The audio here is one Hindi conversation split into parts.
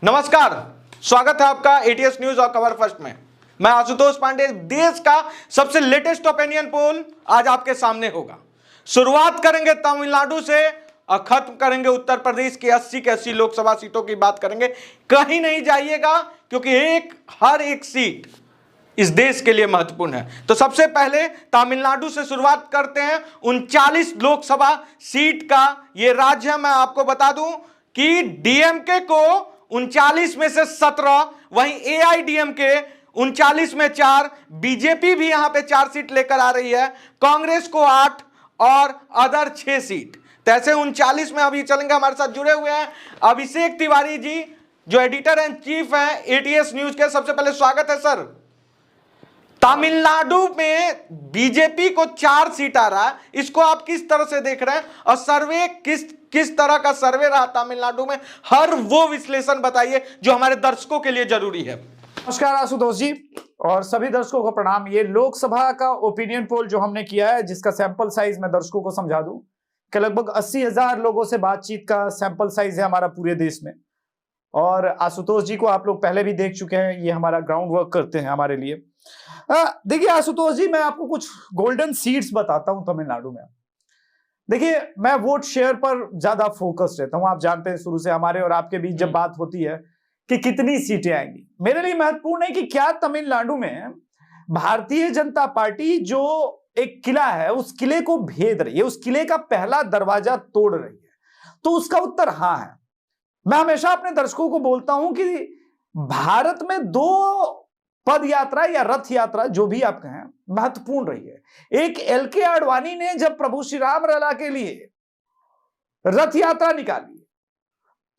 नमस्कार, स्वागत है आपका एटीएस न्यूज और खबर फर्स्ट में। मैं आशुतोष पांडे। देश का सबसे लेटेस्ट ओपिनियन पोल आज आपके सामने होगा। शुरुआत करेंगे तमिलनाडु से और खत्म करेंगे उत्तर प्रदेश की 80 की 80 लोकसभा सीटों की बात करेंगे। कहीं नहीं जाइएगा क्योंकि हर एक सीट इस देश के लिए महत्वपूर्ण है। तो सबसे पहले तमिलनाडु से शुरुआत करते हैं। 39 लोकसभा सीट का यह राज्य है। मैं आपको बता दूं कि डीएमके को 39 में से 17, वहीं एआईडीएमके 39 में 4, बीजेपी भी यहां पे 4 सीट लेकर आ रही है, कांग्रेस को 8 और अदर 6 सीट। तो ऐसे 39 में अभी चलेंगे। हमारे साथ जुड़े हुए हैं अभिषेक तिवारी जी, जो एडिटर एंड चीफ हैं एटीएस न्यूज के। सबसे पहले स्वागत है सर। तमिलनाडु में बीजेपी को 4 सीट आ रहा है, इसको आप किस तरह से देख रहे हैं? और सर्वे किस तरह का सर्वे रहा तमिलनाडु में, हर वो विश्लेषण बताइए जो हमारे दर्शकों के लिए जरूरी है। नमस्कार आशुतोष जी और सभी दर्शकों को प्रणाम। ये लोकसभा का ओपिनियन पोल जो हमने किया है, जिसका सैंपल साइज मैं दर्शकों को समझा दूं कि लगभग 80,000 लोगों से बातचीत का सैंपल साइज है हमारा पूरे देश में। और आशुतोष जी को आप लोग पहले भी देख चुके हैं, ये हमारा ग्राउंड वर्क करते हैं हमारे लिए। देखिए आशुतोष जी, मैं आपको कुछ गोल्डन सीट्स बताता हूं तमिलनाडु में। देखिए, मैं वोट शेयर पर ज्यादा फोकस रहता हूं। आप जानते हैं शुरू से हमारे और आपके बीच जब बात होती है कि कितनी सीटें आएंगी, मेरे लिए महत्वपूर्ण है कि क्या तमिलनाडु में भारतीय जनता पार्टी जो एक किला है उस किले को भेद रही है, उस किले का पहला दरवाजा तोड़ रही है। तो उसका उत्तर हाँ है। मैं हमेशा अपने दर्शकों को बोलता हूं कि भारत में 2 पद यात्रा या रथ यात्रा जो भी आप कहें महत्वपूर्ण रही है। एक एलके आडवाणी ने जब प्रभु श्री राम लला के लिए रथ यात्रा निकाली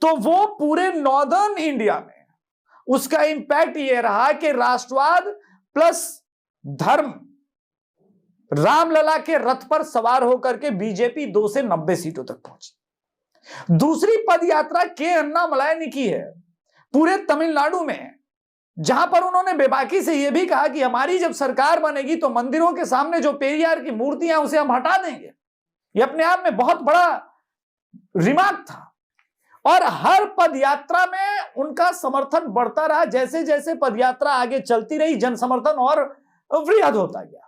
तो वो पूरे नॉर्दर्न इंडिया में उसका इंपैक्ट ये रहा कि राष्ट्रवाद प्लस धर्म, रामलला के रथ पर सवार होकर के बीजेपी 2 से 90 सीटों तक पहुंची। दूसरी पद यात्रा के अन्नामलाई ने की है पूरे तमिलनाडु में, जहां पर उन्होंने बेबाकी से यह भी कहा कि हमारी जब सरकार बनेगी तो मंदिरों के सामने जो पेरियार की मूर्तियां उसे हम हटा देंगे। यह अपने आप में बहुत बड़ा रिमार्क था। और हर पदयात्रा में उनका समर्थन बढ़ता रहा। जैसे जैसे पदयात्रा आगे चलती रही, जन समर्थन और वृहद होता गया।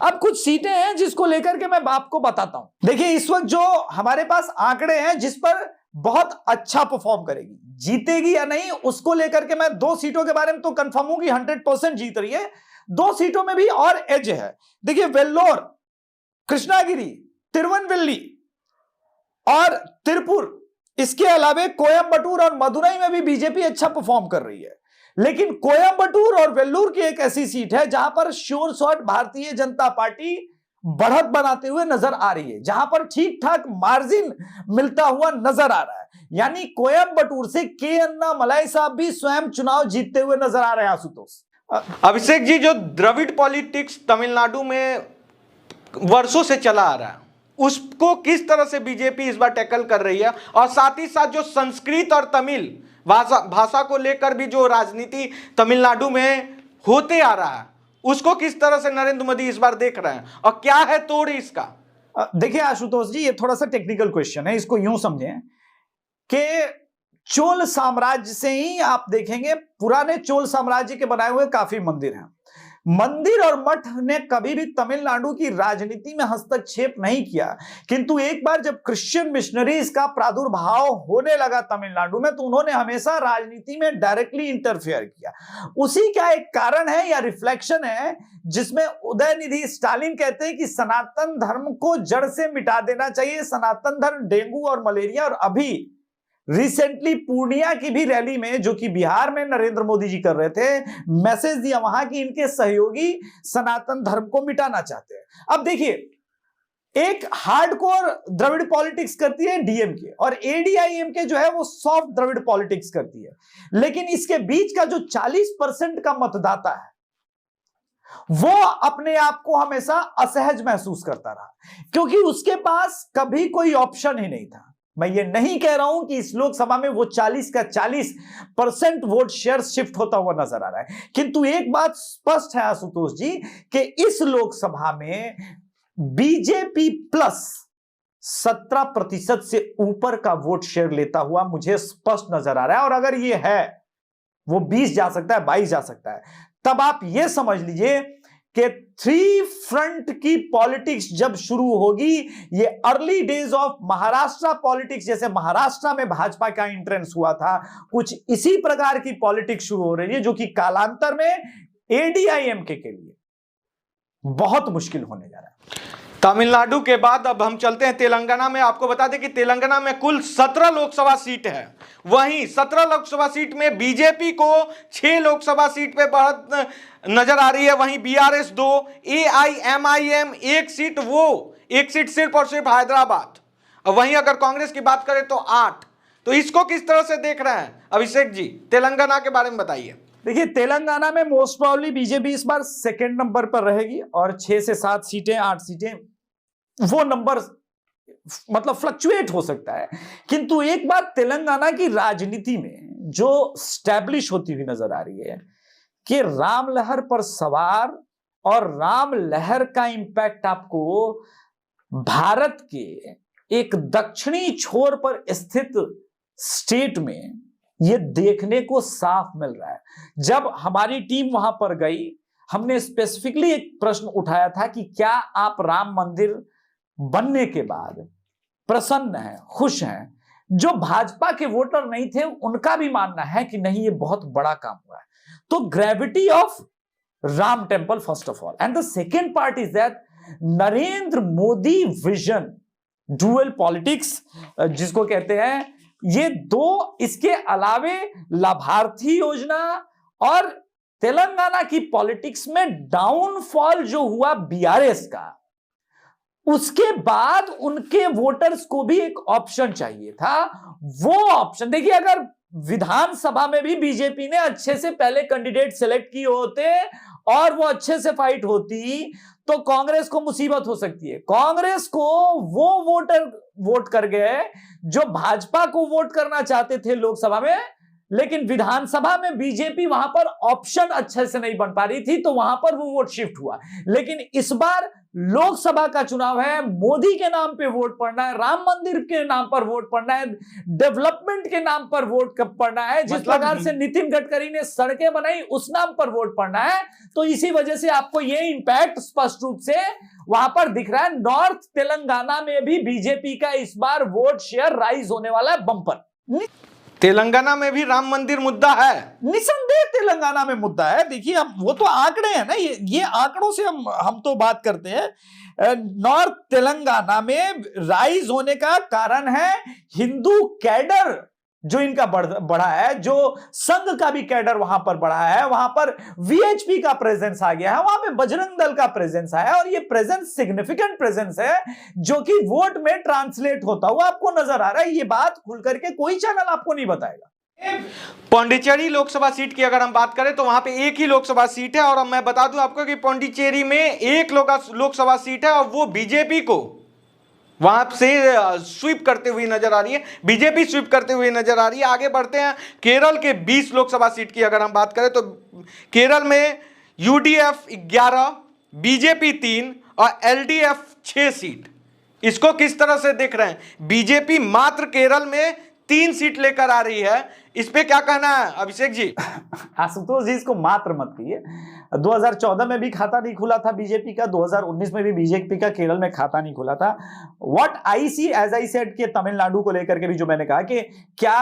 अब कुछ सीटें हैं जिसको लेकर के मैं आपको बताता हूं। देखिए, इस वक्त जो हमारे पास आंकड़े हैं जिस पर बहुत अच्छा परफॉर्म करेगी, जीतेगी या नहीं उसको लेकर के मैं 2 सीटों के बारे में तो कंफर्म हूं कि 100% जीत रही है। 2 सीटों में भी और एज है। देखिए, वेल्लोर, कृष्णागिरी, तिरुवनवेली और तिरुपुर, इसके अलावे कोयंबटूर और मदुरई में भी बीजेपी अच्छा परफॉर्म कर रही है। लेकिन कोयंबटूर और वेल्लूर की एक ऐसी सीट है जहां पर sure shot Bharatiya Janata party बढ़त बनाते हुए नजर आ रही है, जहां पर ठीक ठाक मार्जिन मिलता हुआ नजर आ रहा है। यानी कोयंबटूर से के अन्नामलाई साहब भी स्वयं चुनाव जीतते हुए नजर आ रहे हैं। आशुतोष अभिषेक जी, जो द्रविड़ पॉलिटिक्स तमिलनाडु में वर्षों से चला आ रहा है, उसको किस तरह से बीजेपी इस बार टैकल कर रही है? और साथ ही साथ जो संस्कृत और तमिल भाषा को लेकर भी जो राजनीति तमिलनाडु में होते आ रहा है, उसको किस तरह से नरेंद्र मोदी इस बार देख रहे हैं और क्या है तोड़ इसका? देखिए आशुतोष जी, ये थोड़ा सा टेक्निकल क्वेश्चन है। इसको यूं समझें कि चोल साम्राज्य से ही आप देखेंगे, पुराने चोल साम्राज्य के बनाए हुए काफी मंदिर हैं। मंदिर और मठ ने कभी भी तमिलनाडु की राजनीति में हस्तक्षेप नहीं किया, किंतु एक बार जब क्रिश्चियन मिशनरीज का प्रादुर्भाव होने लगा तमिलनाडु में तो उन्होंने हमेशा राजनीति में डायरेक्टली इंटरफेयर किया। उसी का एक कारण है या रिफ्लेक्शन है जिसमें उदयनिधि स्टालिन कहते हैं कि सनातन धर्म को जड़ से मिटा देना चाहिए। सनातन धर्म डेंगू और मलेरिया, और अभी रिसेंटली पूर्णिया की भी रैली में जो कि बिहार में नरेंद्र मोदी जी कर रहे थे, मैसेज दिया वहां कि इनके सहयोगी सनातन धर्म को मिटाना चाहते हैं। अब देखिए, एक हार्डकोर द्रविड़ पॉलिटिक्स करती है डीएमके और एडीआईएमके जो है वो सॉफ्ट द्रविड़ पॉलिटिक्स करती है। लेकिन इसके बीच का जो 40% का मतदाता है वो अपने आप को हमेशा असहज महसूस करता रहा, क्योंकि उसके पास कभी कोई ऑप्शन ही नहीं था। मैं ये नहीं कह रहा हूं कि इस लोकसभा में वो 40 का 40% वोट शेयर शिफ्ट होता हुआ नजर आ रहा है, किंतु एक बात स्पष्ट है आशुतोष जी कि इस लोकसभा में बीजेपी प्लस 17% से ऊपर का वोट शेयर लेता हुआ मुझे स्पष्ट नजर आ रहा है। और अगर ये है, वो 20 जा सकता है, 22 जा सकता है। तब आप ये समझ लीजिए कि 3 फ्रंट की पॉलिटिक्स जब शुरू होगी, ये early days of Maharashtra politics, जैसे महाराष्ट्र में भाजपा का एंट्रेंस हुआ था, कुछ इसी प्रकार की पॉलिटिक्स शुरू हो रही है, जो कि कालांतर में एडीआईएमके के लिए बहुत मुश्किल होने जा रहा है। तमिलनाडु के बाद अब हम चलते हैं तेलंगाना में। आपको बता दें कि तेलंगाना में कुल 17 लोकसभा सीट है। वहीं 17 लोकसभा सीट में बीजेपी को 6 लोकसभा सीट पे बढ़त नजर आ रही है। वहीं बीआरएस 2, एआईएमआईएम 1 सीट, वो 1 सीट सिर्फ और सिर्फ हैदराबाद। और वहीं अगर कांग्रेस की बात करें तो 8। तो इसको किस तरह से देख रहे हैं अभिषेक जी? तेलंगाना के बारे में बताइए। देखिए, तेलंगाना में मोस्ट प्रोबेबली बीजेपी इस बार सेकेंड नंबर पर रहेगी और 6 से 7 सीटें, 8 सीटें, वो नंबर मतलब फ्लक्चुएट हो सकता है। किंतु एक बात तेलंगाना की राजनीति में जो स्टैब्लिश होती हुई नजर आ रही है कि राम लहर पर सवार और राम लहर का इंपैक्ट आपको भारत के एक दक्षिणी छोर पर स्थित स्टेट में ये देखने को साफ मिल रहा है। जब हमारी टीम वहां पर गई, हमने स्पेसिफिकली एक प्रश्न उठाया था कि क्या आप राम मंदिर बनने के बाद प्रसन्न हैं, खुश हैं? जो भाजपा के वोटर नहीं थे, उनका भी मानना है कि नहीं, ये बहुत बड़ा काम हुआ है। तो gravity of Ram temple first of all, and the second part is that Narendra Modi vision, dual politics जिसको कहते हैं, ये दो, इसके अलावे लाभार्थी योजना और तेलंगाना की पॉलिटिक्स में डाउनफॉल जो हुआ बीआरएस का, उसके बाद उनके वोटर्स को भी एक ऑप्शन चाहिए था। वो ऑप्शन देखिए, अगर विधानसभा में भी बीजेपी ने अच्छे से पहले कैंडिडेट सेलेक्ट किए होते और वो अच्छे से फाइट होती, तो कांग्रेस को मुसीबत हो सकती है। कांग्रेस को वो वोटर वोट कर गए जो भाजपा को वोट करना चाहते थे लोकसभा में, लेकिन विधानसभा में बीजेपी वहां पर ऑप्शन अच्छे से नहीं बन पा रही थी, तो वहां पर वो वोट शिफ्ट हुआ। लेकिन इस बार लोकसभा का चुनाव है, मोदी के नाम पे वोट पड़ना है, राम मंदिर के नाम पर वोट पड़ना है, डेवलपमेंट के नाम पर वोट पड़ना है, जिस प्रकार से नितिन गडकरी ने सड़कें बनाई उस नाम पर वोट पड़ना है। तो इसी वजह से आपको ये इंपैक्ट स्पष्ट रूप से वहां पर दिख रहा है। नॉर्थ तेलंगाना में भी बीजेपी का इस बार वोट शेयर राइज होने वाला है बम्पर। तेलंगाना में भी राम मंदिर मुद्दा है, निसंदेह तेलंगाना में मुद्दा है। देखिए, हम वो तो आंकड़े हैं ना, ये आंकड़ों से हम तो बात करते हैं। नॉर्थ तेलंगाना में राइज होने का कारण है हिंदू कैडर जो इनका बढ़ा है, जो संघ का भी कैडर वहां पर बढ़ा है, वहां पर वीएचपी का प्रेजेंस आ गया है, वहां पे बजरंग दल का प्रेजेंस आया, और ये प्रेजेंस सिग्निफिकेंट प्रेजेंस है जो कि वोट में ट्रांसलेट होता हुआ आपको नजर आ रहा है। ये बात खुल करके कोई चैनल आपको नहीं बताएगा। पौंडीचेरी लोकसभा सीट की अगर हम बात करें तो वहां पे एक ही लोकसभा सीट है, और मैं बता दूं आपको कि पौंडीचेरी में एक लोकसभा सीट है और वो बीजेपी को वहां से स्वीप करते हुए नजर आ रही है, बीजेपी स्वीप करते हुए नजर आ रही है। आगे बढ़ते हैं, केरल के 20 लोकसभा सीट की अगर हम बात करें तो केरल में यूडीएफ 11, बीजेपी 3 और एलडीएफ 6 सीट। इसको किस तरह से देख रहे हैं? बीजेपी मात्र केरल में 3 सीट लेकर आ रही है, इस पे क्या कहना है अभिषेक जी? आशुतोष जी, इसको मात्र मत कहिए। 2014 में भी खाता नहीं खुला था बीजेपी का, 2019 में भी बीजेपी का केरल में खाता नहीं खुला था। What I see, as I said, के तमिलनाडु को लेकर के भी जो मैंने कहा कि क्या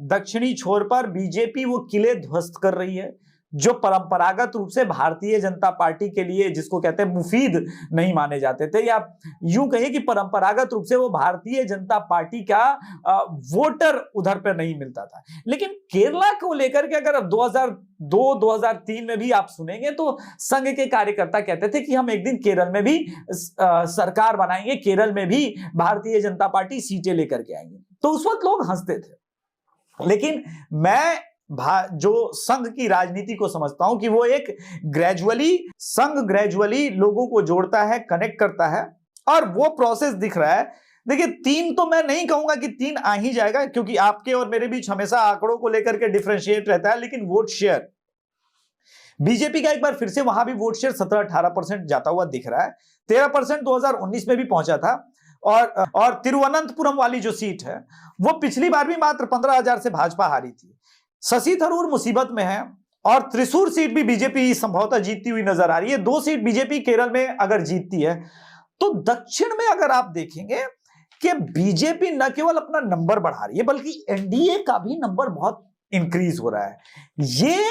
दक्षिणी छोर पर बीजेपी वो किले ध्वस्त कर रही है जो परंपरागत रूप से भारतीय जनता पार्टी के लिए, जिसको कहते हैं, मुफीद नहीं माने जाते थे, या यूं कहिए कि परंपरागत रूप से वो भारतीय जनता पार्टी का वोटर उधर पर नहीं मिलता था। लेकिन केरला को लेकर के अगर 2002-2003 में भी आप सुनेंगे तो संघ के कार्यकर्ता कहते थे कि हम एक दिन केरल में भी सरकार बनाएंगे, केरल में भी भारतीय जनता पार्टी सीटें लेकर के आएंगे। तो उस वक्त लोग हंसते थे। लेकिन मैं जो संघ की राजनीति को समझता हूं कि वो एक संघ ग्रेजुअली लोगों को जोड़ता है, कनेक्ट करता है, और वो प्रोसेस दिख रहा है। देखिए, 3 तो मैं नहीं कहूंगा कि 3 आ ही जाएगा, क्योंकि आपके और मेरे बीच हमेशा आंकड़ों को लेकर के डिफरेंशिएट रहता है, लेकिन वोट शेयर बीजेपी का एक बार फिर से वहां भी वोट शेयर 17-18% जाता हुआ दिख रहा है। 13% 2019 में भी पहुंचा था। और तिरुवनंतपुरम वाली जो सीट है वो पिछली बार भी मात्र 15,000 से भाजपा हारी थी। शशि थरूर मुसीबत में है और त्रिशूर सीट भी बीजेपी संभवतः जीतती हुई नजर आ रही है। 2 सीट बीजेपी केरल में अगर जीतती है तो दक्षिण में अगर आप देखेंगे कि बीजेपी न केवल अपना नंबर बढ़ा रही है बल्कि एनडीए का भी नंबर बहुत इंक्रीज हो रहा है। ये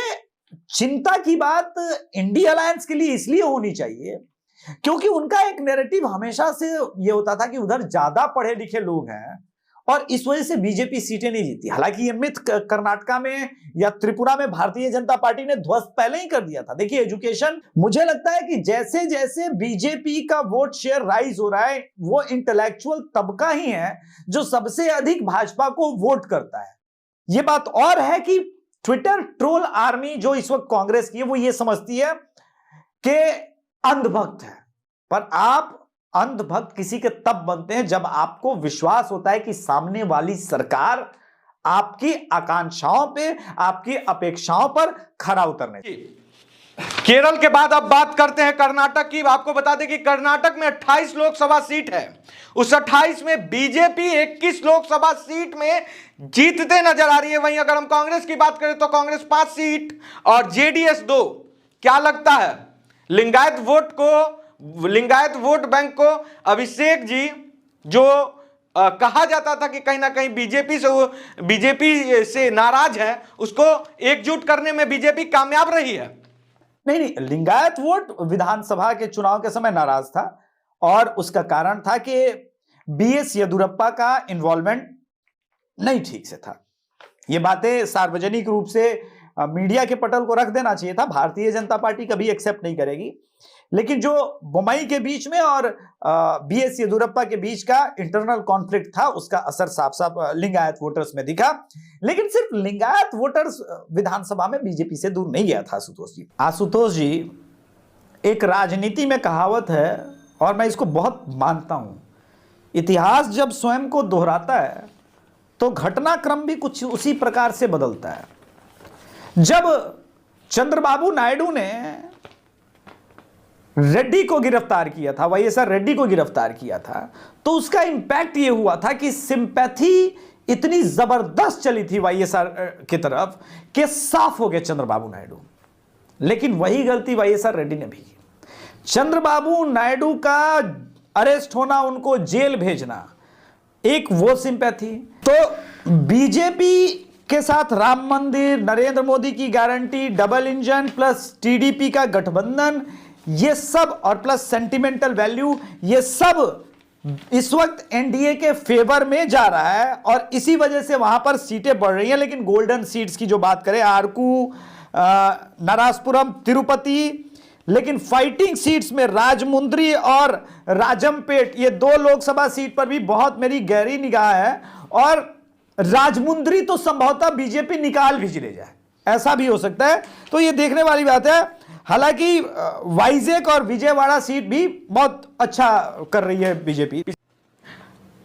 चिंता की बात इंडिया अलायंस के लिए इसलिए होनी चाहिए क्योंकि उनका एक नैरेटिव हमेशा से ये होता था कि उधर ज्यादा पढ़े लिखे लोग हैं और इस वजह से बीजेपी सीटें नहीं जीती। हालांकि ये मिथ कर्नाटका में या त्रिपुरा में भारतीय जनता पार्टी ने ध्वस्त पहले ही कर दिया था। देखिए एजुकेशन, मुझे लगता है कि जैसे जैसे बीजेपी का वोट शेयर राइज हो रहा है वो इंटेलेक्चुअल तबका ही है जो सबसे अधिक भाजपा को वोट करता है। ये बात और है कि ट्विटर ट्रोल आर्मी जो इस वक्त कांग्रेस की है वो ये समझती है कि अंधभक्त है, पर आप अंधभक्त किसी के तब बनते हैं जब आपको विश्वास होता है कि सामने वाली सरकार आपकी आकांक्षाओं पे, आपकी अपेक्षाओं पर खरा उतरने। केरल के बाद अब बात करते हैं कर्नाटक की। आपको बता दें कि कर्नाटक में 28 लोकसभा सीट है, उस 28 में बीजेपी 21 लोकसभा सीट में जीतते नजर आ रही है। वहीं अगर हम कांग्रेस की बात करें तो कांग्रेस 5 सीट और जेडीएस 2। क्या लगता है लिंगायत वोट बैंक को अभिषेक जी जो कहा जाता था कि कहीं ना कहीं बीजेपी से नाराज है, उसको एकजुट करने में बीजेपी कामयाब रही है? नहीं, लिंगायत वोट विधानसभा के चुनाव के समय नाराज था और उसका कारण था कि बीएस येदियुरप्पा का इन्वॉल्वमेंट नहीं ठीक से था। ये बातें सार्वजनिक रूप से मीडिया के पटल को रख देना चाहिए था। भारतीय जनता पार्टी कभी एक्सेप्ट नहीं करेगी, लेकिन जो बोम्मई के बीच में और बीएस येदियुरप्पा के बीच का इंटरनल कॉन्फ्लिक्ट था उसका असर साफ साफ लिंगायत वोटर्स में दिखा। लेकिन सिर्फ लिंगायत वोटर्स विधानसभा में बीजेपी से दूर नहीं गया था। आशुतोष जी, एक राजनीति में कहावत है और मैं इसको बहुत मानता हूं, इतिहास जब स्वयं को दोहराता है तो घटनाक्रम भी कुछ उसी प्रकार से बदलता है। जब चंद्रबाबू नायडू ने रेड्डी को गिरफ्तार किया था, वाईएसआर रेड्डी को गिरफ्तार किया था, तो उसका इंपैक्ट यह हुआ था कि सिंपैथी इतनी जबरदस्त चली थी वाईएसआर की तरफ कि साफ हो गए चंद्रबाबू नायडू। लेकिन वही गलती वाईएसआर रेड्डी ने भी की। चंद्रबाबू नायडू का अरेस्ट होना, उनको जेल भेजना, एक वो सिंपैथी। तो बीजेपी के साथ राम मंदिर, नरेंद्र मोदी की guarantee, double engine plus TDP का गठबंधन, ये सब और प्लस सेंटिमेंटल वैल्यू, ये सब इस वक्त एनडीए के फेवर में जा रहा है और इसी वजह से वहां पर सीटें बढ़ रही हैं। लेकिन गोल्डन सीट्स की जो बात करें, आरकू, नरासपुरम, तिरुपति, लेकिन फाइटिंग सीट्स में राजमुंद्री और राजमपेट, ये 2 लोकसभा सीट पर भी बहुत मेरी गहरी निगाह है और राजमुंद्री तो संभवतः बीजेपी निकाल भी ले जाए, ऐसा भी हो सकता है। तो ये देखने वाली बात है। हालांकि वाइजेक और विजयवाड़ा सीट भी बहुत अच्छा कर रही है बीजेपी।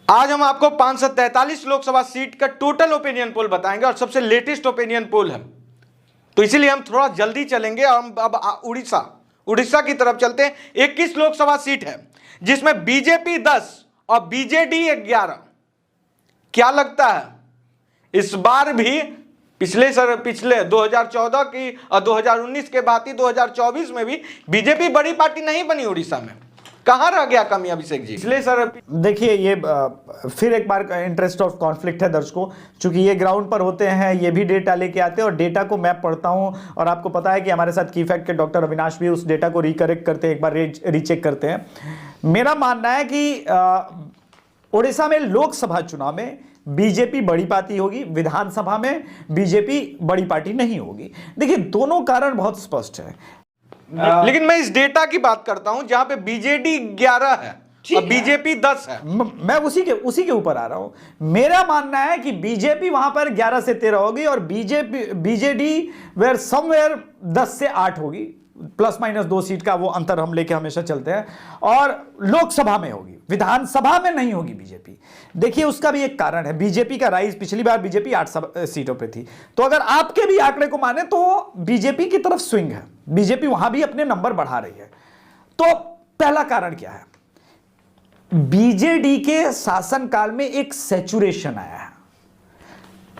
आज हम आपको 543 लोकसभा सीट का टोटल ओपिनियन पोल बताएंगे और सबसे लेटेस्ट ओपिनियन पोल है, तो इसीलिए हम थोड़ा जल्दी चलेंगे और हम अब उड़ीसा की तरफ चलते हैं। 21 लोकसभा सीट है जिसमें बीजेपी 10 और बीजेडी 11। क्या लगता है इस बार भी पिछले 2014 की और 2019 के बाद ही 2024 में भी बीजेपी बड़ी पार्टी नहीं बनी उड़ीसा में? कहां रह गया कमी अभिषेक जी? देखिए, ये फिर एक बार इंटरेस्ट ऑफ कॉन्फ्लिक्ट है दर्शकों, चूंकि ये ग्राउंड पर होते हैं, ये भी डेटा लेके आते हैं और डेटा को मैं पढ़ता हूं और आपको पता है कि हमारे साथ की फैक्ट के डॉक्टर अविनाश भी उस डेटा को रिकरेक्ट करते हैं, एक बार रीचेक करते हैं। मेरा मानना है कि उड़ीसा में लोकसभा चुनाव में बीजेपी बड़ी पार्टी होगी, विधानसभा में बीजेपी बड़ी पार्टी नहीं होगी। देखिए, दोनों कारण बहुत स्पष्ट है। लेकिन मैं इस डेटा की बात करता हूं जहां पे बीजेडी 11 है और बीजेपी 10 है। मैं उसी के ऊपर आ रहा हूं। मेरा मानना है कि बीजेपी वहां पर 11 से 13 होगी और बीजेडी वेयर समवेयर 10 से 8 होगी, प्लस माइनस 2 सीट का वो अंतर हम लेके हमेशा चलते हैं, और लोकसभा में होगी, विधानसभा में नहीं होगी बीजेपी। देखिए, उसका भी एक कारण है। बीजेपी का राइज, पिछली बार बीजेपी 8 सीटों पे थी, तो अगर आपके भी आंकड़े को माने तो बीजेपी की तरफ स्विंग है, बीजेपी वहां भी अपने नंबर बढ़ा रही है। तो पहला कारण क्या है? बीजेडी के शासनकाल में एक सैचुरेशन आया है।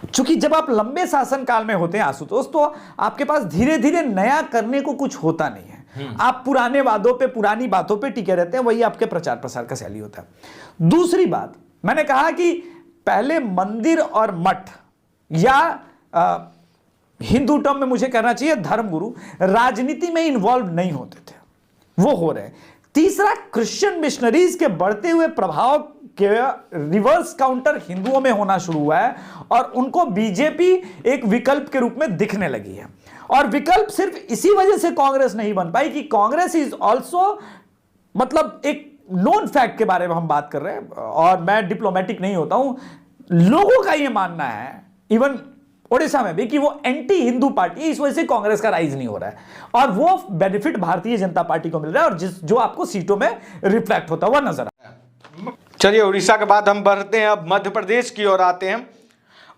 चूंकि जब आप लंबे शासनकाल में होते हैं आशुतोष, तो आपके पास धीरे धीरे नया करने को कुछ होता नहीं है। आप पुराने वादों पे, पुरानी बातों पे टिके रहते हैं, वही आपके प्रचार प्रसार का शैली होता है। दूसरी बात, मैंने कहा कि पहले मंदिर और मठ या हिंदू टर्म में मुझे कहना चाहिए धर्मगुरु राजनीति में इन्वॉल्व नहीं होते थे, वो हो रहे हैं। तीसरा, क्रिश्चियन मिशनरीज के बढ़ते हुए प्रभाव के रिवर्स काउंटर हिंदुओं में होना शुरू हुआ है और उनको बीजेपी एक विकल्प के रूप में दिखने लगी है। और विकल्प सिर्फ इसी वजह से कांग्रेस नहीं बन पाई कि कांग्रेस इज ऑल्सो, मतलब एक नोन फैक्ट के बारे में हम बात कर रहे हैं और मैं डिप्लोमेटिक नहीं होता हूं, लोगों का यह मानना है, इवन ओडिशा में भी, कि वो एंटी हिंदू पार्टी है, इस वजह से कांग्रेस का राइज नहीं हो रहा है और वो बेनिफिट भारतीय जनता पार्टी को मिल रहा है और जो आपको सीटों में रिफ्लेक्ट होता हुआ नजर आ रहा है। चलिए, उड़ीसा के बाद हम बढ़ते हैं, अब मध्य प्रदेश की ओर आते हैं।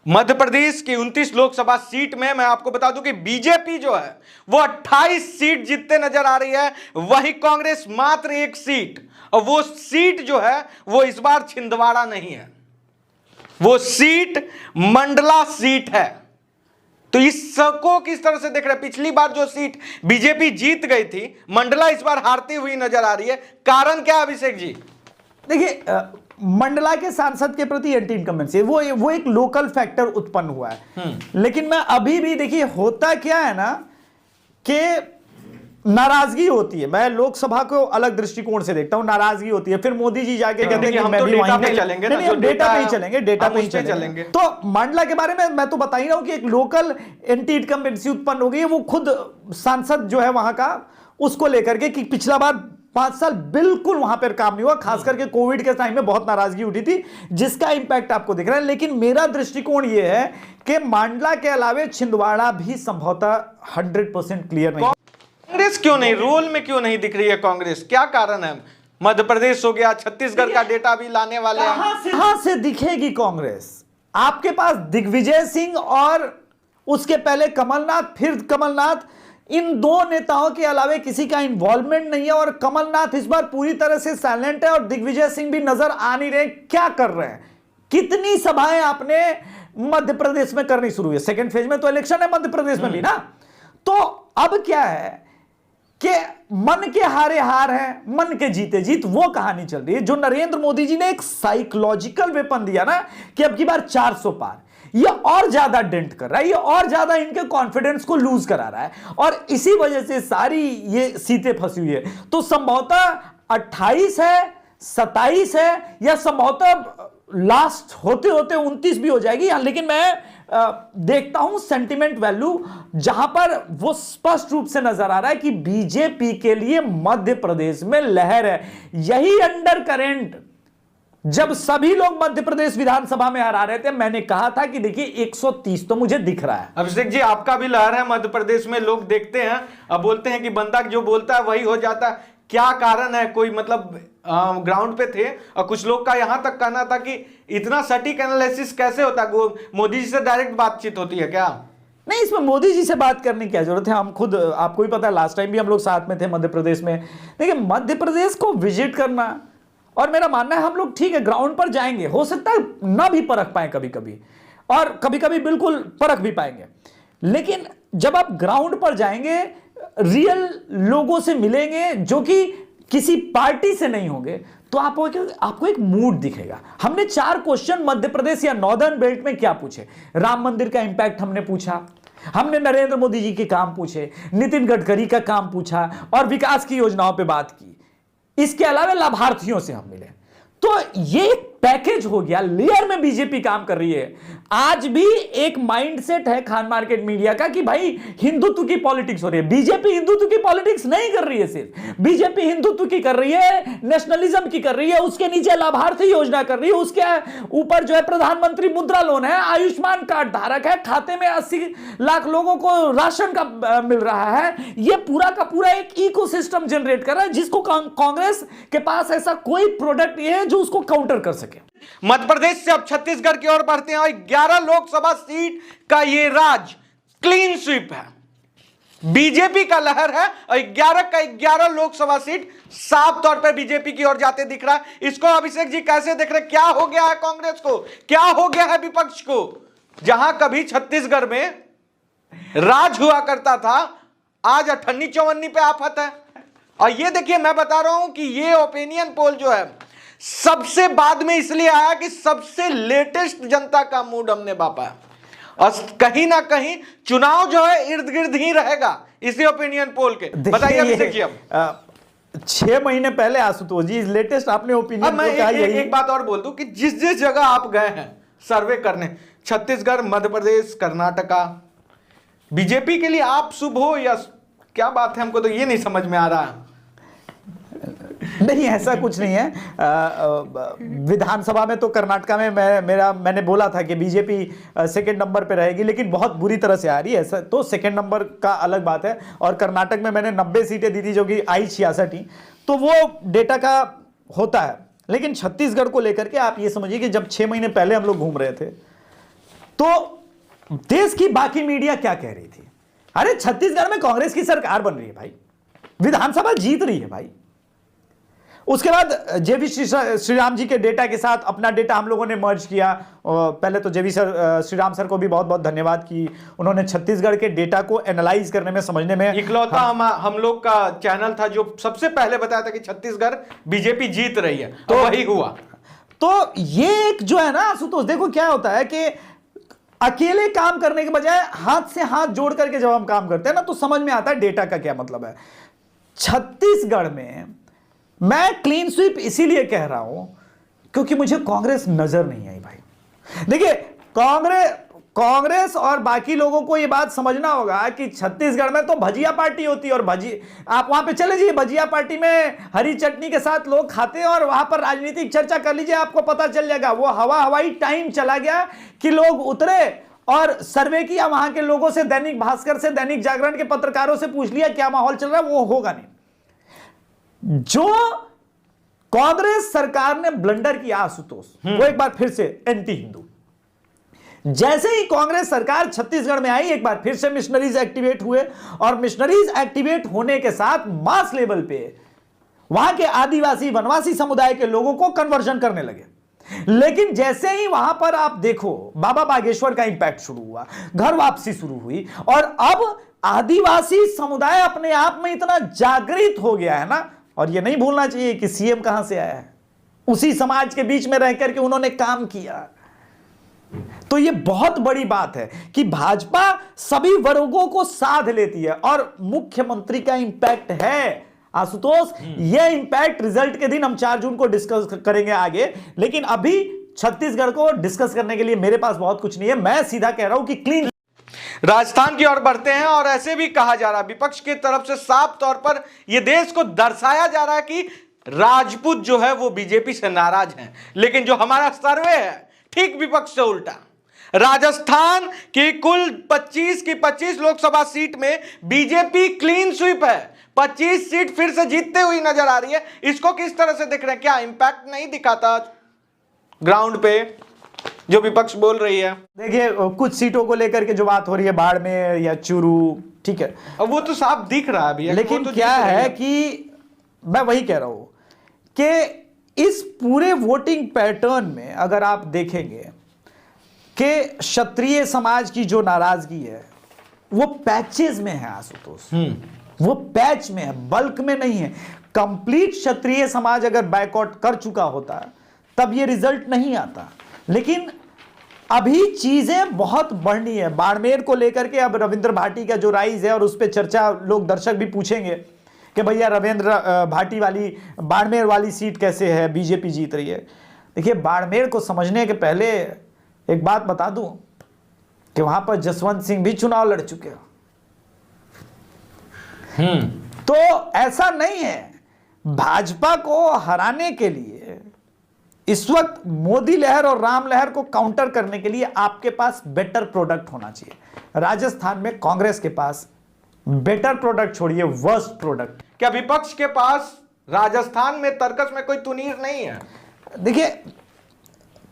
मध्य प्रदेश की 29 लोकसभा सीट में मैं आपको बता दूं कि बीजेपी जो है वो 28 सीट जीतते नजर आ रही है, वही कांग्रेस मात्र 1 सीट, और वो सीट जो है वो इस बार छिंदवाड़ा नहीं है, वो सीट मंडला सीट है। तो इसको किस तरह से देख रहे हैं? पिछली बार जो सीट बीजेपी जीत गई थी, मंडला इस बार हारती हुई नजर आ रही है, कारण क्या है अभिषेक जी? देखिए, मंडला के सांसद के प्रति एंटी इनकम्बेंसी वो एक लोकल फैक्टर उत्पन्न हुआ है। लेकिन मैं अभी भी, देखिए होता क्या है ना कि नाराजगी होती है। मैं लोकसभा को अलग दृष्टिकोण से देखता हूं, नाराजगी होती है, फिर मोदी जी जाके कहते हैं कि मैं भी वहीं पे चलेंगे, नहीं, हम डेटा पे ही चलेंगे, डेटा पे ही चलेंगे। तो मंडला के बारे में मैं तो बता ही रहा हूं कि एक लोकल एंटी इनकम्बेंसी उत्पन्न हो गई है। वो खुद सांसद जो है वहां का, उसको लेकर के कि पिछला बार 5 साल बिल्कुल वहां पर काम नहीं हुआ, खास करके कोविड के टाइम में बहुत नाराजगी उठी थी, जिसका इंपैक्ट आपको दिख रहा है। लेकिन मेरा दृष्टिकोण यह है कि मंडला के अलावे छिंदवाड़ा भी संभवतः 100% क्लियर नहीं। कांग्रेस क्यों नहीं, रोल में क्यों नहीं दिख रही है कांग्रेस? क्या कारण है? मध्य प्रदेश हो गया, छत्तीसगढ़ का डेटा भी लाने वाले हैं। कहां से दिखेगी कांग्रेस? आपके पास दिग्विजय सिंह और उसके पहले कमलनाथ, फिर कमलनाथ, इन 2 नेताओं के अलावे किसी का इन्वॉल्वमेंट नहीं है और कमलनाथ इस बार पूरी तरह से साइलेंट है और दिग्विजय सिंह भी नजर आ नहीं रहे क्या कर रहे हैं। कितनी सभाएं आपने मध्य प्रदेश में करनी शुरू हुई? सेकेंड फेज में तो इलेक्शन है मध्य प्रदेश में भी ना। तो अब क्या है कि मन के हारे हार है, मन के जीते जीत, वो कहानी चल रही है। जो नरेंद्र मोदी जी ने एक साइकोलॉजिकल वेपन दिया ना कि अब की बार 400 पार, ये और ज्यादा डेंट कर रहा है, ये और ज्यादा इनके कॉन्फिडेंस को लूज करा रहा है और इसी वजह से सारी ये सीटें फंसी हुई है। तो संभवतः 28 है, 27 है, या संभवतः लास्ट होते होते 29 भी हो जाएगी। लेकिन मैं देखता हूं सेंटिमेंट वैल्यू, जहां पर वो स्पष्ट रूप से नजर आ रहा है कि बीजेपी के लिए मध्य प्रदेश में लहर है। यही अंडर करेंट जब सभी लोग मध्य प्रदेश विधानसभा में हरा रहे थे, मैंने कहा था कि देखिए 130 तो मुझे दिख रहा है। अभिषेक जी, आपका भी लहर है मध्य प्रदेश में, लोग देखते हैं, अब बोलते हैं कि बंदा जो बोलता है वही हो जाता है। क्या कारण है? कोई मतलब ग्राउंड पे थे और कुछ लोग का यहां तक कहना था कि इतना सटीक एनालिसिस कैसे होता है? मोदी जी से डायरेक्ट बातचीत होती है क्या? नहीं, इसमें मोदी जी से बात करने की क्या जरूरत है? हम खुद, आपको भी पता है, लास्ट टाइम भी हम लोग साथ में थे मध्य प्रदेश में। देखिए, मध्य प्रदेश को विजिट करना, और मेरा मानना है हम लोग ठीक है ग्राउंड पर जाएंगे, हो सकता है ना भी परख पाए कभी कभी, और कभी कभी बिल्कुल परख भी पाएंगे, लेकिन जब आप ग्राउंड पर जाएंगे, रियल लोगों से मिलेंगे जो कि किसी पार्टी से नहीं होंगे, तो आपको एक मूड दिखेगा। हमने 4 क्वेश्चन मध्य प्रदेश या नॉर्दर्न बेल्ट में क्या पूछे? राम मंदिर का इंपैक्ट हमने पूछा, हमने नरेंद्र मोदी जी के काम पूछे, नितिन गडकरी का काम पूछा और विकास की योजनाओं पे बात की। इसके अलावा लाभार्थियों से हम मिले। तो ये एक पैकेज हो गया, लेयर में बीजेपी काम कर रही है। आज भी एक माइंडसेट है खान मार्केट मीडिया का कि भाई हिंदुत्व की पॉलिटिक्स हो रही है। बीजेपी हिंदुत्व की पॉलिटिक्स नहीं कर रही है, सिर्फ बीजेपी हिंदुत्व की कर रही है, नेशनलिज्म की कर रही है, उसके नीचे लाभार्थी योजना कर रही है, उसके ऊपर जो है प्रधानमंत्री मुद्रा लोन है, आयुष्मान कार्ड धारक है, खाते में 80 लाख लोगों को राशन का मिल रहा है। यह पूरा का पूरा एक इकोसिस्टम जनरेट कर रहा है, जिसको कांग्रेस के पास ऐसा कोई प्रोडक्ट नहीं है जो उसको काउंटर कर सके। मध्य प्रदेश से अब छत्तीसगढ़ की ओर बढ़ते हैं और 11 लोकसभा सीट का ये राज क्लीन स्वीप है। बीजेपी का लहर है और 11 का 11 लोकसभा सीट साफ तौर पर बीजेपी की ओर जाते दिख रहा है। इसको अभिषेक जी कैसे देख रहे, क्या हो गया है कांग्रेस को, क्या हो गया है विपक्ष को? जहां कभी छत्तीसगढ़ में राज हुआ करता था, आज अठन्नी चौवन्नी पे आफत है। और ये देखिए, मैं बता रहा हूं कि ये ओपिनियन पोल जो है सबसे बाद में इसलिए आया कि सबसे लेटेस्ट जनता का मूड हमने बापा है, और कहीं ना कहीं चुनाव जो है इर्द गिर्द ही रहेगा इसी ओपिनियन पोल के। बताइए अभिषेक जी। अब 6 महीने पहले आशुतोष जी लेटेस्ट आपने ओपिनियन मैं एक बात और बोल दूं कि जिस जिस जगह आप गए हैं सर्वे करने, छत्तीसगढ़, मध्य प्रदेश, कर्नाटका, बीजेपी के लिए आप शुभ हो या क्या बात है, हमको तो ये नहीं समझ में आ रहा। नहीं, ऐसा कुछ नहीं है। विधानसभा में तो कर्नाटका में मैंने बोला था कि बीजेपी सेकंड नंबर पे रहेगी, लेकिन बहुत बुरी तरह से आ रही है। ऐसा तो सेकंड नंबर का अलग बात है। और कर्नाटक में मैंने 90 सीटें दी थी, जो कि आई 66 ही, तो वो डेटा का होता है। लेकिन छत्तीसगढ़ को लेकर के आप ये समझिए कि जब 6 महीने पहले हम लोग घूम रहे थे तो देश की बाकी मीडिया क्या कह रही थी, अरे छत्तीसगढ़ में कांग्रेस की सरकार बन रही है भाई, विधानसभा जीत रही है भाई। उसके बाद जेवी श्रीराम जी के डेटा के साथ अपना डेटा हम लोगों ने मर्ज किया। पहले तो जेवी श्रीराम सर को भी बहुत बहुत धन्यवाद कि उन्होंने छत्तीसगढ़ के डेटा को एनालाइज करने में, समझने में, इकलौता हम लोग का चैनल था जो सबसे पहले बताया था कि छत्तीसगढ़ बीजेपी जीत रही है, तो वही हुआ। तो ये एक जो है ना आशुतोष, देखो क्या होता है कि अकेले काम करने के बजाय हाथ से हाथ जोड़ करके जब हम काम करते हैं ना, तो समझ में आता है डेटा का क्या मतलब है। छत्तीसगढ़ में मैं क्लीन स्वीप इसीलिए कह रहा हूं क्योंकि मुझे कांग्रेस नजर नहीं आई भाई। देखिए, कांग्रेस और बाकी लोगों को यह बात समझना होगा कि छत्तीसगढ़ में तो भजिया पार्टी होती है, और आप वहां पे चले जाइए, भजिया पार्टी में हरी चटनी के साथ लोग खाते हैं, और वहां पर राजनीतिक चर्चा कर लीजिए, आपको पता चल जाएगा। वो हवाई टाइम चला गया कि लोग उतरे और सर्वे किया वहां के लोगों से, दैनिक भास्कर से, दैनिक जागरण के पत्रकारों से पूछ लिया क्या माहौल चल रहा है, वो होगा नहीं। जो कांग्रेस सरकार ने ब्लंडर किया आशुतोष, वो एक बार फिर से एंटी हिंदू। जैसे ही कांग्रेस सरकार छत्तीसगढ़ में आई, एक बार फिर से मिशनरीज एक्टिवेट हुए, और मिशनरीज एक्टिवेट होने के साथ मास लेवल पे वहां के आदिवासी वनवासी समुदाय के लोगों को कन्वर्जन करने लगे। लेकिन जैसे ही वहां पर आप देखो, बाबा बागेश्वर का इंपैक्ट शुरू हुआ, घर वापसी शुरू हुई, और अब आदिवासी समुदाय अपने आप में इतना जागृत हो गया है ना। और ये नहीं भूलना चाहिए कि सीएम कहां से आया है, उसी समाज के बीच में रहकर के उन्होंने काम किया। तो ये बहुत बड़ी बात है कि भाजपा सभी वर्गों को साध लेती है, और मुख्यमंत्री का इंपैक्ट है आशुतोष। ये इंपैक्ट रिजल्ट के दिन हम 4 जून को डिस्कस करेंगे आगे, लेकिन अभी छत्तीसगढ़ को डिस्कस करने के लिए मेरे पास बहुत कुछ नहीं है। मैं सीधा कह रहा हूं कि क्लीन राजस्थान की ओर बढ़ते हैं, और ऐसे भी कहा जा रहा है विपक्ष की तरफ से, साफ तौर पर यह देश को दर्शाया जा रहा है कि राजपूत जो है वो बीजेपी से नाराज हैं। लेकिन जो हमारा सर्वे है ठीक विपक्ष से उल्टा। राजस्थान की कुल 25 की 25 लोकसभा सीट में बीजेपी क्लीन स्वीप है, 25 सीट फिर से जीतते हुई नजर आ रही है। इसको किस तरह से देख रहे हैं? क्या इंपैक्ट नहीं दिखाता ग्राउंड पे जो विपक्ष बोल रही है? देखिए, कुछ सीटों को लेकर के जो बात हो रही है, बाड़मेर या चूरू, ठीक है, अब वो तो साफ दिख रहा है भैया। लेकिन तो क्या है कि मैं वही कह रहा हूं कि इस पूरे वोटिंग पैटर्न में अगर आप देखेंगे कि क्षत्रिय समाज की जो नाराजगी है वो पैचेस में है आशुतोष, वो पैच में है, बल्क में नहीं है। कंप्लीट क्षत्रिय समाज अगर बैकआउट कर चुका होता तब ये रिजल्ट नहीं आता। लेकिन अभी चीजें बहुत बढ़नी है। बाड़मेर को लेकर के अब रविंद्र भाटी का जो राइज है, और उस पर चर्चा लोग दर्शक भी पूछेंगे कि भैया रविंद्र भाटी वाली बाड़मेर वाली सीट कैसे है, बीजेपी जीत रही है। देखिए, बाड़मेर को समझने के पहले एक बात बता दूं कि वहां पर जसवंत सिंह भी चुनाव लड़ चुके हो। तो ऐसा नहीं है, भाजपा को हराने के लिए इस वक्त मोदी लहर और राम लहर को काउंटर करने के लिए आपके पास बेटर प्रोडक्ट होना चाहिए। राजस्थान में कांग्रेस के पास बेटर प्रोडक्ट छोड़िए, वर्स्ट प्रोडक्ट। क्या विपक्ष के पास राजस्थान में तर्कस में कोई तुनीर नहीं है? देखिए,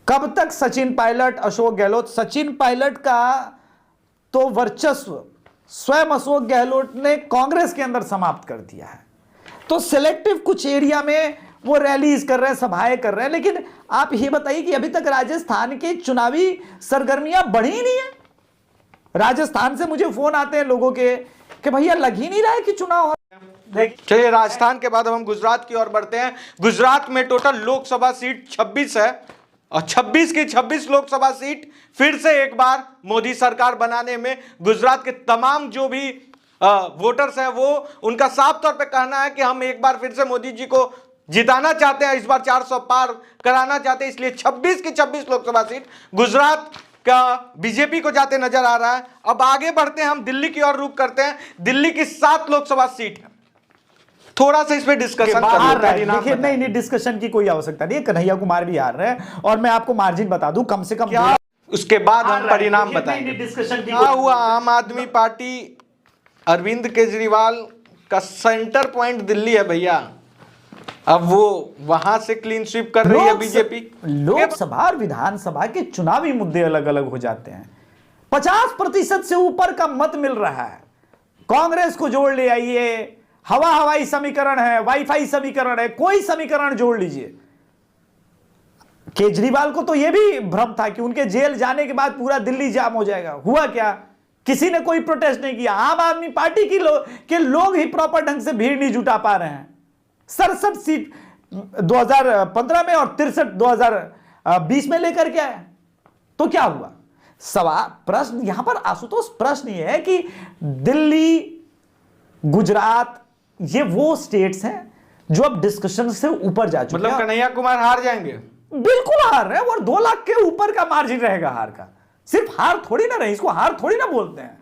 कब तक सचिन पायलट, अशोक गहलोत, सचिन पायलट का तो वर्चस्व स्वयं अशोक गहलोत ने कांग्रेस के अंदर समाप्त कर दिया है। तो सिलेक्टिव कुछ एरिया में वो रैलीज कर रहे हैं, सभाएं कर रहे हैं, लेकिन आप ये बताइए कि अभी तक राजस्थान की चुनावी सरगर्मियां बढ़ी ही नहीं है। राजस्थान से मुझे फोन आते हैं लोगों के कि भैया लग ही नहीं रहा है कि चुनाव हो। चलिए, राजस्थान के बाद अब हम गुजरात की ओर बढ़ते हैं। गुजरात में टोटल लोकसभा सीट 26 है और 26 की 26 लोकसभा सीट फिर से एक बार मोदी सरकार बनाने में गुजरात के तमाम जो भी वोटर्स हैं वो उनका साफ तौर पे कहना है कि हम एक बार फिर से मोदी जी को जिताना चाहते हैं, इस बार 400 पार कराना चाहते हैं। इसलिए 26 की 26 लोकसभा सीट गुजरात का बीजेपी को जाते नजर आ रहा है। अब आगे बढ़ते हैं, हम दिल्ली की ओर रुख करते हैं। दिल्ली की 7 लोकसभा सीट है, थोड़ा सा इस पे डिस्कशन देखिए, नहीं डिस्कशन की कोई आवश्यकता नहीं है। कन्हैया कुमार भी हार रहे हैं और मैं आपको मार्जिन बता दूं, कम से कम क्या, उसके बाद हम परिणाम बताएंगे। डिस्कशन क्या हुआ, आम आदमी पार्टी अरविंद केजरीवाल का सेंटर पॉइंट दिल्ली है भैया। अब वो वहां से क्लीन स्वीप कर रही है बीजेपी। लोकसभा और विधानसभा के चुनावी मुद्दे अलग अलग हो जाते हैं। 50% से ऊपर का मत मिल रहा है। कांग्रेस को जोड़ ले आइए, हवाई समीकरण है, वाईफाई समीकरण है, कोई समीकरण जोड़ लीजिए। केजरीवाल को तो यह भी भ्रम था कि उनके जेल जाने के बाद पूरा दिल्ली जाम हो जाएगा। हुआ क्या? किसी ने कोई प्रोटेस्ट नहीं किया। आम आदमी पार्टी के लोग ही प्रॉपर ढंग से भीड़ नहीं जुटा पा रहे हैं। 67 सीट 2015 में और 63 2020 में लेकर के आए। तो क्या हुआ? सवाल, प्रश्न यहां पर आशुतोष, प्रश्न यह है कि दिल्ली, गुजरात, ये वो स्टेट्स हैं जो अब डिस्कशन से ऊपर जा चुके हैं। मतलब कन्हैया कुमार हार जाएंगे? बिल्कुल हार रहे हैं और 2 लाख के ऊपर का मार्जिन रहेगा हार का। सिर्फ हार थोड़ी ना रही, इसको हार थोड़ी ना बोलते हैं।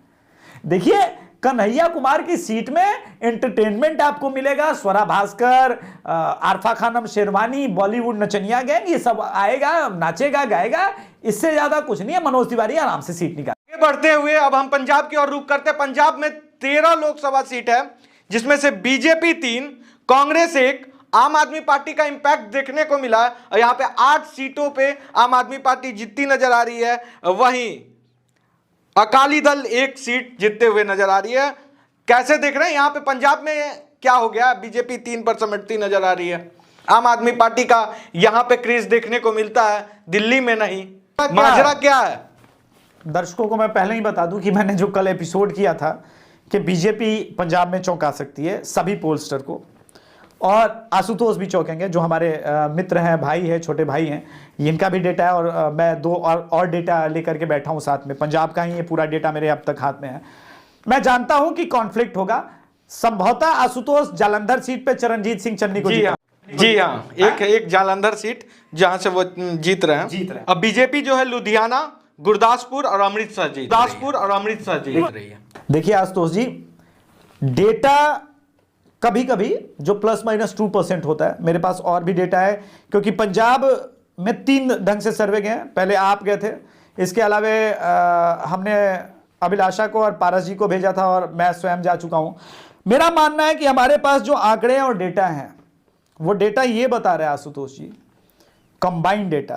देखिए, कन्हैया कुमार की सीट में एंटरटेनमेंट आपको मिलेगा। स्वरा भास्कर, आरफा खानम शेरवानी, बॉलीवुड नचनिया गैंग, ये सब आएगा, नाचेगा, गाएगा। इससे ज्यादा कुछ नहीं है। मनोज तिवारी आराम से सीट निकाल। बढ़ते हुए अब हम पंजाब की ओर रुख करते हैं। पंजाब में 13 लोकसभा सीट है, जिसमें से बीजेपी 3, कांग्रेस 1, आम आदमी पार्टी का इंपैक्ट देखने को मिला है और यहां पे 8 सीटों पे आम आदमी पार्टी जीतती नजर आ रही है। वहीं अकाली दल 1 सीट जीतते हुए नजर आ रही है। कैसे देख रहे हैं यहां पे पंजाब में क्या हो गया? बीजेपी 3 पर समेटती नजर आ रही है। आम आदमी पार्टी का यहां पे क्रेज देखने को मिलता है, दिल्ली में नहीं। माजरा क्या है? दर्शकों को मैं पहले ही बता दूं कि मैंने जो कल एपिसोड किया था कि बीजेपी पंजाब में चौंका सकती है सभी पोलस्टर को, और आशुतोष भी चौंकेंगे जो हमारे मित्र हैं, भाई हैं, छोटे भाई हैं। इनका भी डेटा है और मैं 2 और डेटा लेकर के बैठा हूं साथ में। पंजाब का ही ये पूरा डेटा मेरे अब तक हाथ में है। मैं जानता हूं कि कॉन्फ्लिक्ट होगा। संभवतः आशुतोष जालंधर सीट पे चरणजीत सिंह चन्नी को जी हाँ, एक जालंधर सीट जहां से वो जीत रहे हैं। अब बीजेपी जो है लुधियाना, गुरदासपुर और अमृतसर जीत रही है। देखिए आशुतोष जी, डेटा कभी कभी जो ±2% होता है, मेरे पास और भी डेटा है क्योंकि पंजाब में 3 ढंग से सर्वे गए हैं। पहले आप गए थे, इसके अलावा हमने अभिलाषा को और पारस जी को भेजा था और मैं स्वयं जा चुका हूं। मेरा मानना है कि हमारे पास जो आंकड़े और डेटा हैं वो डेटा ये बता रहे हैं आशुतोष जी, कंबाइंड डेटा,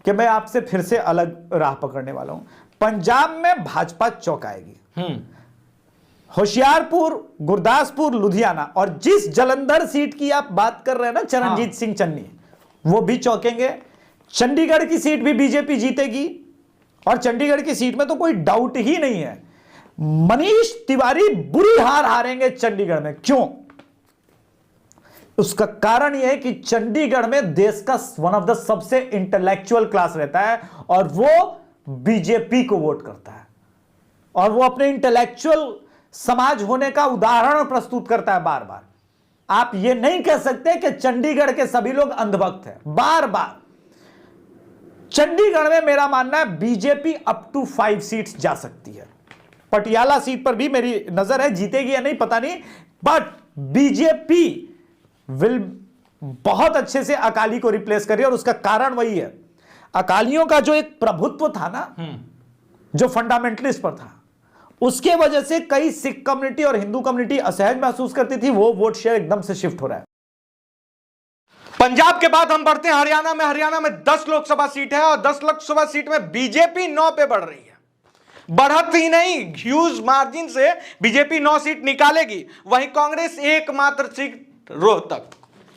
कि मैं आपसे फिर से अलग राह पकड़ने वाला हूं। पंजाब में भाजपा चौंकाएगी। होशियारपुर, गुरदासपुर, लुधियाना और जिस जलंधर सीट की आप बात कर रहे हैं ना, चरणजीत सिंह चन्नी, वो भी चौंकेंगे। चंडीगढ़ की सीट भी बीजेपी जीतेगी और चंडीगढ़ की सीट में तो कोई डाउट ही नहीं है। मनीष तिवारी बुरी हार हारेंगे चंडीगढ़ में। क्यों? उसका कारण यह है कि चंडीगढ़ में देश का वन ऑफ द सबसे इंटेलेक्चुअल क्लास रहता है और वो बीजेपी को वोट करता है और वो अपने इंटेलेक्चुअल समाज होने का उदाहरण प्रस्तुत करता है बार बार। आप ये नहीं कह सकते कि चंडीगढ़ के सभी लोग अंधभक्त हैं। बार बार चंडीगढ़ में मेरा मानना है बीजेपी अप टू 5 सीट्स जा सकती है। पटियाला सीट पर भी मेरी नजर है, जीतेगी या नहीं पता नहीं, बट बीजेपी विल बहुत अच्छे से अकाली को रिप्लेस कर रही है और उसका कारण वही है, अकालियों का जो एक प्रभुत्व था ना, जो फंडामेंटलिस्ट पर था, उसके वजह से कई सिख कम्युनिटी और हिंदू कम्युनिटी असहज महसूस करती थी। वो वोट शेयर एकदम से शिफ्ट हो रहा है। पंजाब के बाद हम बढ़ते हैं हरियाणा में। हरियाणा में 10 लोकसभा सीट है और 10 लोकसभा सीट में बीजेपी 9 पे बढ़ रही है। बढ़त ही नहीं, ह्यूज मार्जिन से बीजेपी 9 सीट निकालेगी। वहीं कांग्रेस एकमात्र सीट रोहतक,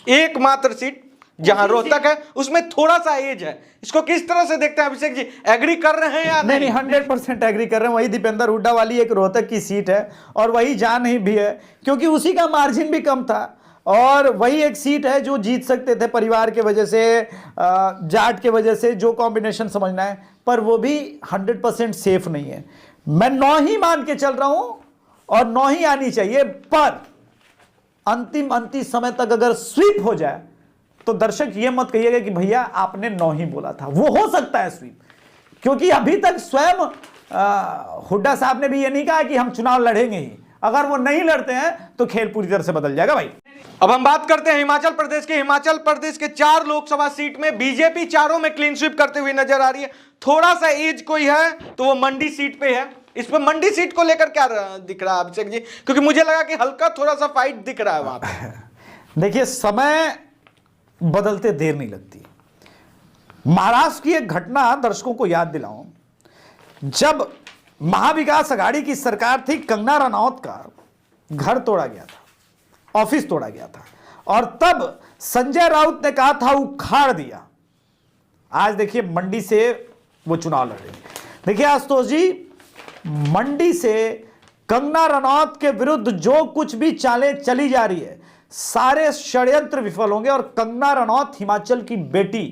एकमात्र सीट जहां रोहतक है उसमें थोड़ा सा एज है। इसको किस तरह से देखते हैं अभिषेक जी, एग्री कर रहे हैं या नहीं? 100% एग्री कर रहे हैं। वही दीपेंद्र हुड्डा वाली एक रोहतक की सीट है और वही जा नहीं भी है, क्योंकि उसी का मार्जिन भी कम था और वही एक सीट है जो जीत सकते थे परिवार के वजह से, जाट के वजह से, जो कॉम्बिनेशन समझना है, पर वो भी 100% सेफ नहीं है। मैं 9 ही मान के चल रहा हूं और 9 ही आनी चाहिए, पर अंतिम समय तक अगर स्वीप हो जाए तो दर्शक ये मत कहिएगा कि भैया आपने 9 ही बोला था। वो हो सकता है स्वीप, क्योंकि अभी तक स्वयं हुड्डा साहब ने भी ये नहीं कहा कि हम चुनाव लड़ेंगे ही। अगर वो नहीं लड़ते हैं तो खेल पूरी तरह से बदल जाएगा भाई। अब हम बात करते हैं हिमाचल प्रदेश के। हिमाचल प्रदेश के 4 लोकसभा सीट में बीजेपी चारों में क्लीन स्वीप करते हुए नजर आ रही है। थोड़ा सा एज कोई है तो वो मंडी सीट पे है। इस पे मंडी सीट को लेकर क्या दिख रहा है अभिषेक जी, क्योंकि मुझे लगा कि हल्का थोड़ा सा फाइट दिख रहा है वहां पे। देखिए, समय बदलते देर नहीं लगती। महाराष्ट्र की एक घटना दर्शकों को याद दिलाऊं, जब महाविकास अघाड़ी की सरकार थी, कंगना रनौत का घर तोड़ा गया था, ऑफिस तोड़ा गया था, और तब संजय राउत ने कहा था उखाड़ दिया। आज देखिए मंडी से वो चुनाव लड़ रहे हैं। देखिए आशुतोष जी, मंडी से कंगना रनौत के विरुद्ध जो कुछ भी चालें चली जा रही है, सारे षड्यंत्र विफल होंगे और कंगना रनौत हिमाचल की बेटी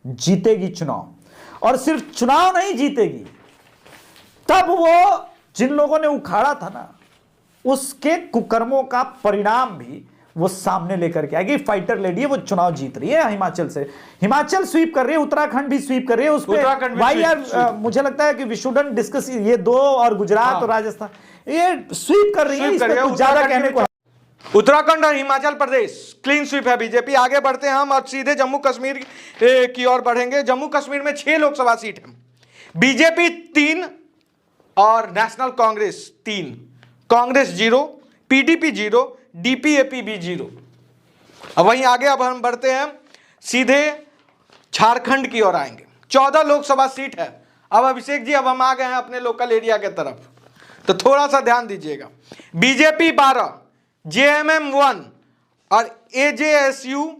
जीतेगी चुनाव। और सिर्फ चुनाव नहीं जीतेगी, तब वो जिन लोगों ने उखाड़ा था ना, उसके कुकर्मों का परिणाम भी वो सामने लेकर के आएगी। फाइटर लेडी है, वो चुनाव जीत रही है हिमाचल से। हिमाचल स्वीप कर रही है, उत्तराखंड भी स्वीप कर रही है। उस पे भाई यार मुझे लगता है कि वी शुडंट डिस्कस ये 2 और गुजरात और राजस्थान ये स्वीप कर रही है, इस पे कुछ ज्यादा कहने को। उत्तराखंड और हिमाचल प्रदेश क्लीन स्वीप है बीजेपी। आगे बढ़ते हैं हम और सीधे जम्मू कश्मीर की ओर बढ़ेंगे। जम्मू कश्मीर में 6 लोकसभा सीट है, बीजेपी 3 और national Congress 3, Congress 0, PDP 0, DPAP भी 0। अब वहीं आगे अब हम बढ़ते हैं, सीधे झारखंड की ओर आएंगे। 14 लोकसभा सीट है। अब अभिषेक जी, अब हम आ गए हैं अपने लोकल एरिया के तरफ, तो थोड़ा सा ध्यान दीजिएगा। बीजेपी 12, जेएमएम 1 और एजेएसयू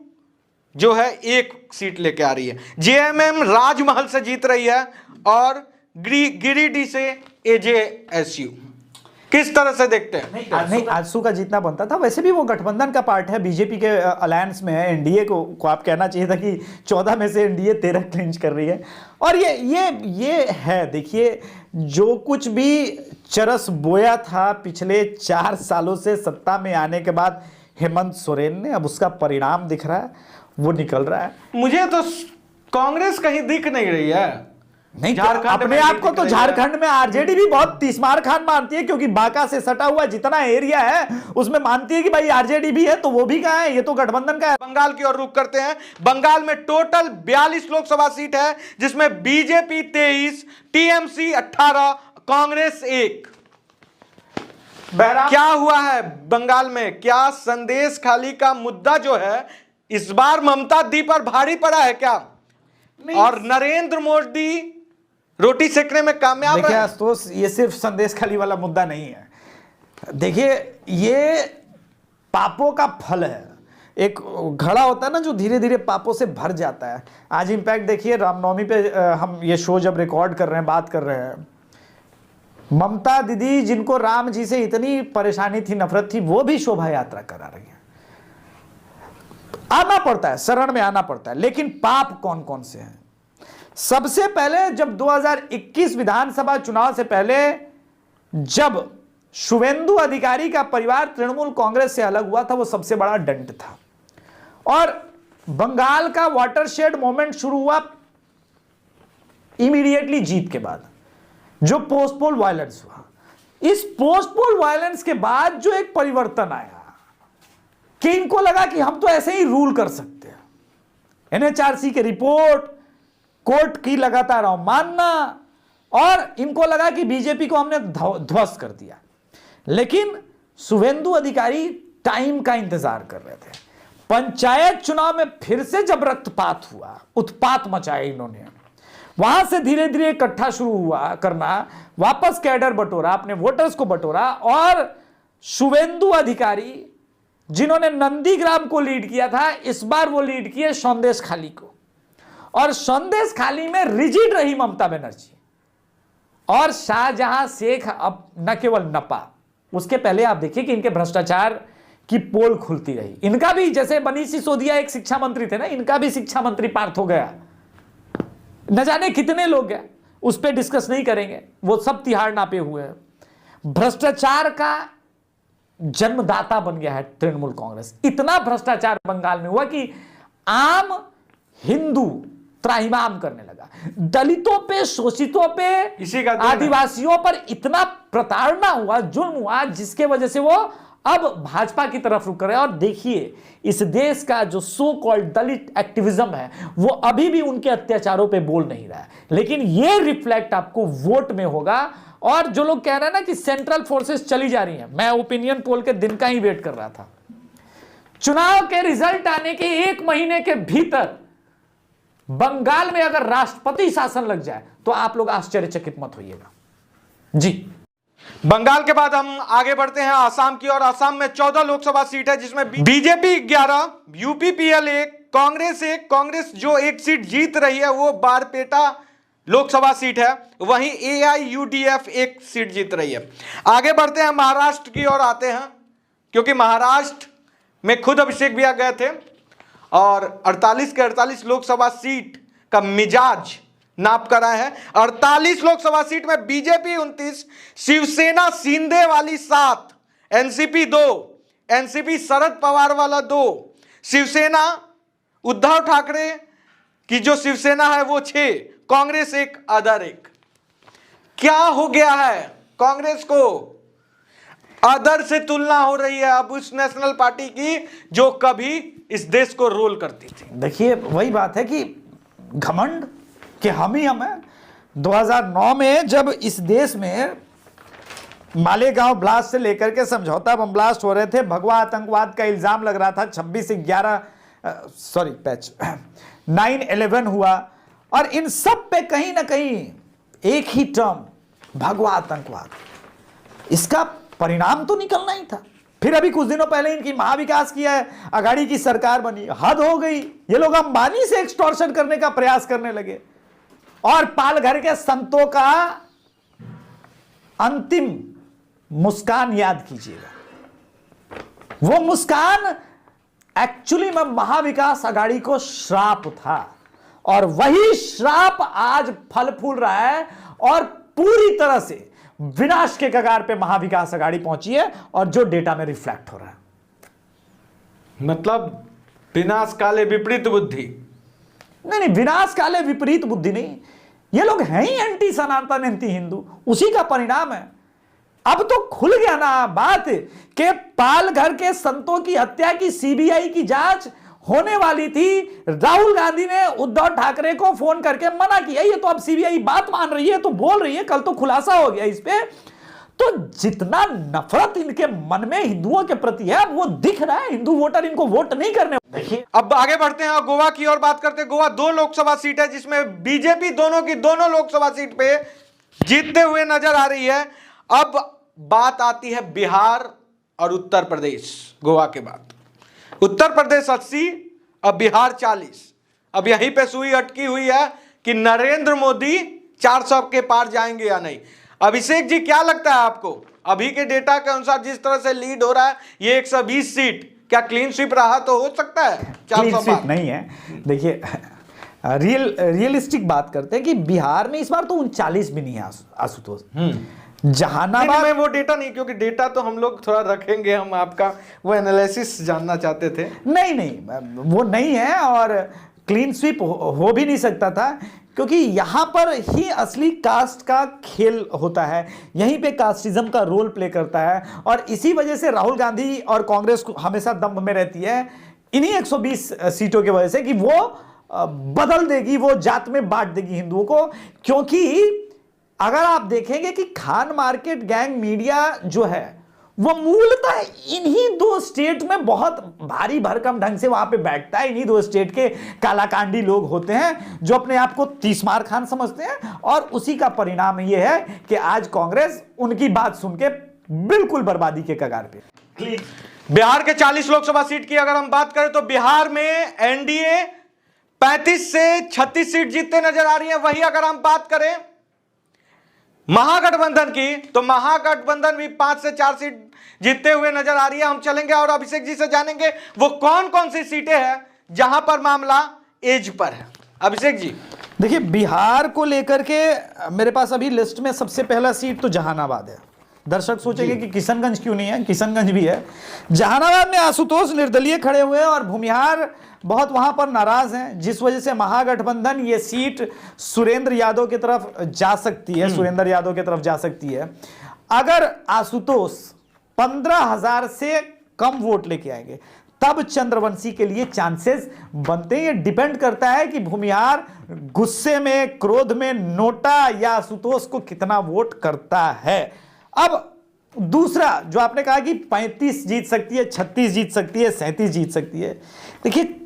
जो है 1 सीट लेके आ रही है। जेएमएम राजमहल से जीत रही है और गिरिडीह से एजेएसयू। किस तरह से देखते हैं? नहीं, आजसू का जीतना बनता था। वैसे भी वो गठबंधन का पार्ट है, बीजेपी के अलायंस में है। एनडीए को आप कहना चाहिए था कि 14 में से एनडीए 13 क्लिंच कर रही है। और ये है, देखिए जो कुछ भी चरस बोया था पिछले 4 सालों से सत्ता में आने के बाद हेमंत सोरेन ने, अब उसका परिणाम दिख रहा है, वो निकल रहा है। मुझे तो कांग्रेस कहीं दिख नहीं रही है। नहीं, अपने आप को तो झारखंड में आरजेडी भी बहुत तीसमार खान मानती है, क्योंकि बांका से सटा हुआ जितना एरिया है उसमें मानती है कि भाई आरजेडी भी है, तो वो भी कहां है, ये तो गठबंधन का है। बंगाल की ओर रुख करते हैं। बंगाल में टोटल 42 लोकसभा सीट है, जिसमें बीजेपी 23, टीएमसी 18, कांग्रेस 1। क्या हुआ है बंगाल में? क्या संदेश खाली का मुद्दा जो है इस बार ममता दी पर भारी पड़ा है क्या? और नरेंद्र मोदी रोटी सेकने में कामयाब देखिए आशुतोष, ये सिर्फ संदेश खाली वाला मुद्दा नहीं है। देखिए ये पापों का फल है। एक घड़ा होता है ना जो धीरे धीरे पापों से भर जाता है। आज इम्पैक्ट देखिए, रामनवमी पे हम ये शो जब रिकॉर्ड कर रहे हैं, बात कर रहे हैं, ममता दीदी जिनको राम जी से इतनी परेशानी थी, नफरत थी, वो भी शोभा यात्रा करा रही है। आना पड़ता है, शरण में आना पड़ता है, लेकिन पाप कौन कौन से हैं? सबसे पहले जब 2021 विधानसभा चुनाव से पहले जब शुवेंदु अधिकारी का परिवार तृणमूल कांग्रेस से अलग हुआ था, वो सबसे बड़ा डंट था। और बंगाल का वाटरशेड मोमेंट शुरू हुआ इमीडिएटली जीत के बाद, जो पोस्टपोल वायलेंस हुआ। इस पोस्टपोल वायलेंस के बाद जो एक परिवर्तन आया कि इनको लगा कि हम तो ऐसे ही रूल कर सकते हैं। एनएचआरसी की रिपोर्ट, कोर्ट की लगातार अवमानना, और इनको लगा कि बीजेपी को हमने ध्वस्त कर दिया। लेकिन शुवेंदु अधिकारी टाइम का इंतजार कर रहे थे। पंचायत चुनाव में फिर से जब रक्तपात हुआ, उत्पात मचाया इन्होंने, वहां से धीरे धीरे इकट्ठा शुरू हुआ करना, वापस कैडर बटोरा, अपने वोटर्स को बटोरा, और शुभेंदु अधिकारी जिन्होंने नंदीग्राम को लीड किया था, इस बार वो लीड किए संदेश खाली को। और संदेश खाली में रिजिड रही ममता बनर्जी, और शाहजहां शेख अब न केवल नपा, उसके पहले आप देखिए कि इनके भ्रष्टाचार की पोल खुलती रही। इनका भी, जैसे मनीष सिसोदिया एक शिक्षा मंत्री थे ना, इनका भी शिक्षा मंत्री पार्थ हो गया, न जाने कितने लोग गए, उस पर डिस्कस नहीं करेंगे, वो सब तिहाड़ नापे हुए हैं। भ्रष्टाचार का जन्मदाता बन गया है तृणमूल कांग्रेस। इतना भ्रष्टाचार बंगाल में हुआ कि आम हिंदू त्राहिमाम करने लगा, दलितों पे, शोषितों पे, आदिवासियों पर इतना प्रताड़ना हुआ, जुल्म हुआ, जिसके वजह से वो अब भाजपा की तरफ रुक रहे हैं। और देखिए, इस देश का जो सो कॉल्ड दलित एक्टिविज्म है, वो अभी भी उनके अत्याचारों पे बोल नहीं रहा है, लेकिन ये रिफ्लेक्ट आपको वोट में होगा। और जो लोग कह रहे हैं ना कि सेंट्रल फोर्सेस चली जा रही हैं, मैं ओपिनियन पोल के दिन का ही वेट कर रहा था। चुनाव के रिजल्ट आने के 1 महीने के भीतर बंगाल में अगर राष्ट्रपति शासन लग जाए तो आप लोग आश्चर्यचकित मत होइएगा जी। बंगाल के बाद हम आगे बढ़ते हैं आसाम की, और आसाम में 14 लोकसभा सीट है, जिसमें बीजेपी 11, यूपीपीएल 1, कांग्रेस 1। कांग्रेस जो एक सीट जीत रही है वो बारपेटा लोकसभा सीट है, वहीं एआईयूडीएफ 1 सीट जीत रही है। आगे बढ़ते हैं महाराष्ट्र की ओर आते हैं, क्योंकि महाराष्ट्र में खुद अभिषेक भैया गए थे और 48 के 48 लोकसभा सीट का मिजाज नाप कर आए हैं। 48 लोकसभा सीट में बीजेपी 29, शिवसेना शिंदे वाली 7, एनसीपी 2, एनसीपी शरद पवार वाला 2, शिवसेना उद्धव ठाकरे की जो शिवसेना है वो 6, कांग्रेस 1, अदर 1। क्या हो गया है कांग्रेस को? अदर से तुलना हो रही है अब उस नेशनल पार्टी की जो कभी इस देश को रोल करती थी। देखिए, वही बात है कि घमंड कि हम ही हम हैं। 2009 में जब इस देश में मालेगांव ब्लास्ट से लेकर के समझौता बम ब्लास्ट हो रहे थे, भगवा आतंकवाद का इल्जाम लग रहा था, 9/11 हुआ, और इन सब पे कहीं ना कहीं एक ही टर्म, भगवा आतंकवाद, इसका परिणाम तो निकलना ही था। फिर अभी कुछ दिनों पहले इनकी महाविकास किया है, अघाड़ी की सरकार बनी, हद हो गई। ये लोग अंबानी से एक्सटॉर्शन करने का प्रयास करने लगे, और पालघर के संतों का अंतिम मुस्कान याद कीजिएगा। वो मुस्कान एक्चुअली में महाविकास अघाड़ी को श्राप था, और वही श्राप आज फल फूल रहा है, और पूरी तरह से विनाश के कगार पे महाविकास अघाड़ी पहुंची है, और जो डेटा में रिफ्लेक्ट हो रहा है। मतलब विनाश काले विपरीत बुद्धि? नहीं, विनाश काले विपरीत बुद्धि नहीं, ये लोग हैं ही एंटी सनातन, एंटी हिंदू, उसी का परिणाम है। अब तो खुल गया ना बात कि पालघर के संतों की हत्या की सीबीआई की जांच होने वाली थी। राहुल गांधी ने उद्धव ठाकरे को फोन करके मना किया, ये तो अब सीबीआई बात मान रही है, तो बोल रही है, कल तो खुलासा हो गया इस पे। तो जितना नफरत इनके मन में हिंदुओं के प्रति है, वो दिख रहा है। हिंदू वोटर इनको वोट नहीं करने। देखिए, अब आगे बढ़ते हैं और गोवा की ओर बात करते हैं। गोवा 2 लोकसभा सीट है, जिसमें बीजेपी दोनों की दोनों लोकसभा सीट पे जीतते हुए नजर आ रही है। अब बात आती है बिहार और उत्तर प्रदेश। गोवा के बाद उत्तर प्रदेश 80, अब बिहार 40। अब यहीं पे सुई अटकी हुई है कि नरेंद्र मोदी 400 के पार जाएंगे या नहीं। अभिषेक जी, क्या लगता है आपको? अभी के डेटा के अनुसार जिस तरह से लीड हो रहा है, ये 120 सीट, क्या क्लीन स्वीप रहा तो हो सकता है 400 पार? नहीं है। देखिए, रियलिस्टिक बात करते हैं कि बिहार में इस बार तो 39 भी नहीं है आशुतोष। जहानाबाद में वो डेटा नहीं, क्योंकि डेटा तो हम लोग थोड़ा रखेंगे, हम आपका वो एनालिसिस जानना चाहते थे। नहीं, वो नहीं है, और क्लीन स्वीप हो भी नहीं सकता था, क्योंकि यहां पर ही असली कास्ट का खेल होता है, यहीं पे कास्टिज्म का रोल प्ले करता है। और इसी वजह से राहुल गांधी और कांग्रेस को हमेशा दंभ में रहती है, इन्हीं 120 सीटों की वजह से, कि वो बदल देगी, वो जात में बांट देगी हिंदुओं को। क्योंकि अगर आप देखेंगे कि खान मार्केट गैंग मीडिया जो है वो मूलतः इन्हीं दो स्टेट में बहुत भारी भरकम ढंग से वहां पे बैठता है। इन्हीं दो स्टेट के कालाकांडी लोग होते हैं जो अपने आप को तीसमार खान समझते हैं, और उसी का परिणाम यह है कि आज कांग्रेस उनकी बात सुन के बिल्कुल बर्बादी के कगार पे। बिहार के 40 लोकसभा सीट की अगर हम बात करें तो बिहार में एनडीए 35 से 36 सीट जीतते नजर आ रही है। वही अगर हम बात करें महागठबंधन की तो महागठबंधन भी 5 से 4 सीट जीतते हुए नजर आ रही है। हम चलेंगे और अभिषेक जी से जानेंगे वो कौन कौन सी सीटें हैं जहां पर मामला एज पर है। अभिषेक जी, देखिए, बिहार को लेकर के मेरे पास अभी लिस्ट में सबसे पहला सीट तो जहानाबाद है। दर्शक सोचेंगे कि किशनगंज क्यों नहीं है, किशनगंज भी है। जहानाबाद में आशुतोष निर्दलीय खड़े हुए हैं और भूमिहार बहुत वहां पर नाराज हैं, जिस वजह से महागठबंधन ये सीट सुरेंद्र यादव की तरफ जा सकती है, सुरेंद्र यादव की तरफ जा सकती है। अगर आशुतोष 15,000 से कम वोट लेके आएंगे तब चंद्रवंशी के लिए चांसेस बनते हैं। ये डिपेंड करता है कि भूमिहार गुस्से में, क्रोध में नोटा या आशुतोष को कितना वोट करता है। अब दूसरा जो आपने कहा कि 35 जीत सकती है, 36 जीत सकती है, 37 जीत सकती है, देखिए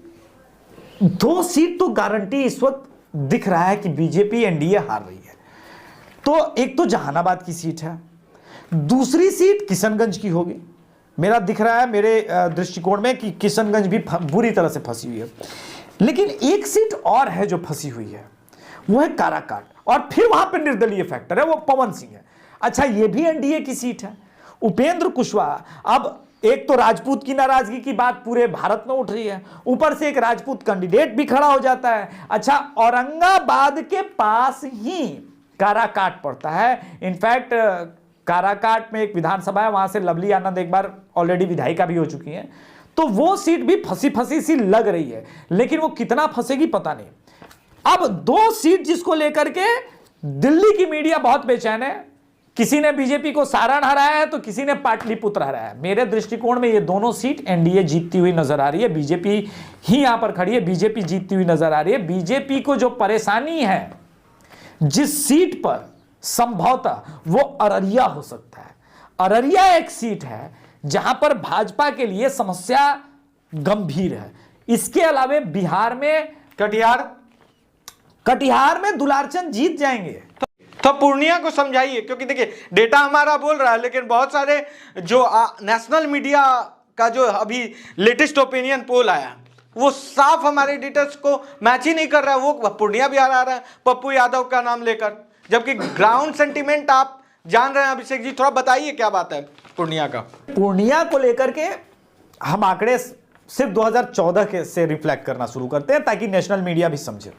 2 सीट तो गारंटी इस वक्त दिख रहा है कि बीजेपी एनडीए हार रही है। तो एक तो जहानाबाद की सीट है, दूसरी सीट किशनगंज की होगी। मेरा दिख रहा है, मेरे दृष्टिकोण में, कि किशनगंज भी बुरी तरह से फंसी हुई है। लेकिन एक सीट और है जो फंसी हुई है, वो है काराकाट, और फिर वहां पर निर्दलीय फैक्टर है, वो पवन सिंह है। अच्छा, ये भी एनडीए की सीट है। उपेंद्र कुशवाहा, अब एक तो राजपूत की नाराजगी की बात पूरे भारत में उठ रही है, ऊपर से एक राजपूत कैंडिडेट भी खड़ा हो जाता है। अच्छा, औरंगाबाद के पास ही काराकाट पड़ता है। इनफैक्ट काराकाट में एक विधानसभा है, वहां से लवली आनंद एक बार ऑलरेडी विधायिका भी हो चुकी हैं। तो वो सीट भी फंसी फंसी सी लग रही है, लेकिन वो कितना फंसेगी पता नहीं। अब 2 सीट जिसको लेकर के दिल्ली की मीडिया बहुत बेचैन है। किसी ने बीजेपी को सारण हराया है तो किसी ने पाटलिपुत्र हराया है। मेरे दृष्टिकोण में ये दोनों सीट एनडीए जीतती हुई नजर आ रही है। बीजेपी ही यहां पर खड़ी है, बीजेपी जीतती हुई नजर आ रही है। बीजेपी को जो परेशानी है जिस सीट पर, संभवतः वो अररिया हो सकता है। अररिया एक सीट है जहां पर भाजपा के लिए समस्या गंभीर है। इसके अलावे बिहार में कटिहार में दुलारचंद जीत जाएंगे। तो पूर्णिया को समझाइए, क्योंकि देखिए डेटा हमारा बोल रहा है, लेकिन बहुत सारे जो नेशनल मीडिया का जो अभी लेटेस्ट ओपिनियन पोल आया वो साफ हमारे एडिटर्स को मैच ही नहीं कर रहा है। वो पूर्णिया भी हरा रहा है पप्पू यादव का नाम लेकर, जबकि ग्राउंड सेंटीमेंट आप जान रहे हैं। अभिषेक जी, थोड़ा बताइए क्या बात है पूर्णिया का। पूर्णिया को लेकर के हम आंकड़े सिर्फ 2014 के से रिफ्लेक्ट करना शुरू करते हैं ताकि नेशनल मीडिया भी समझे।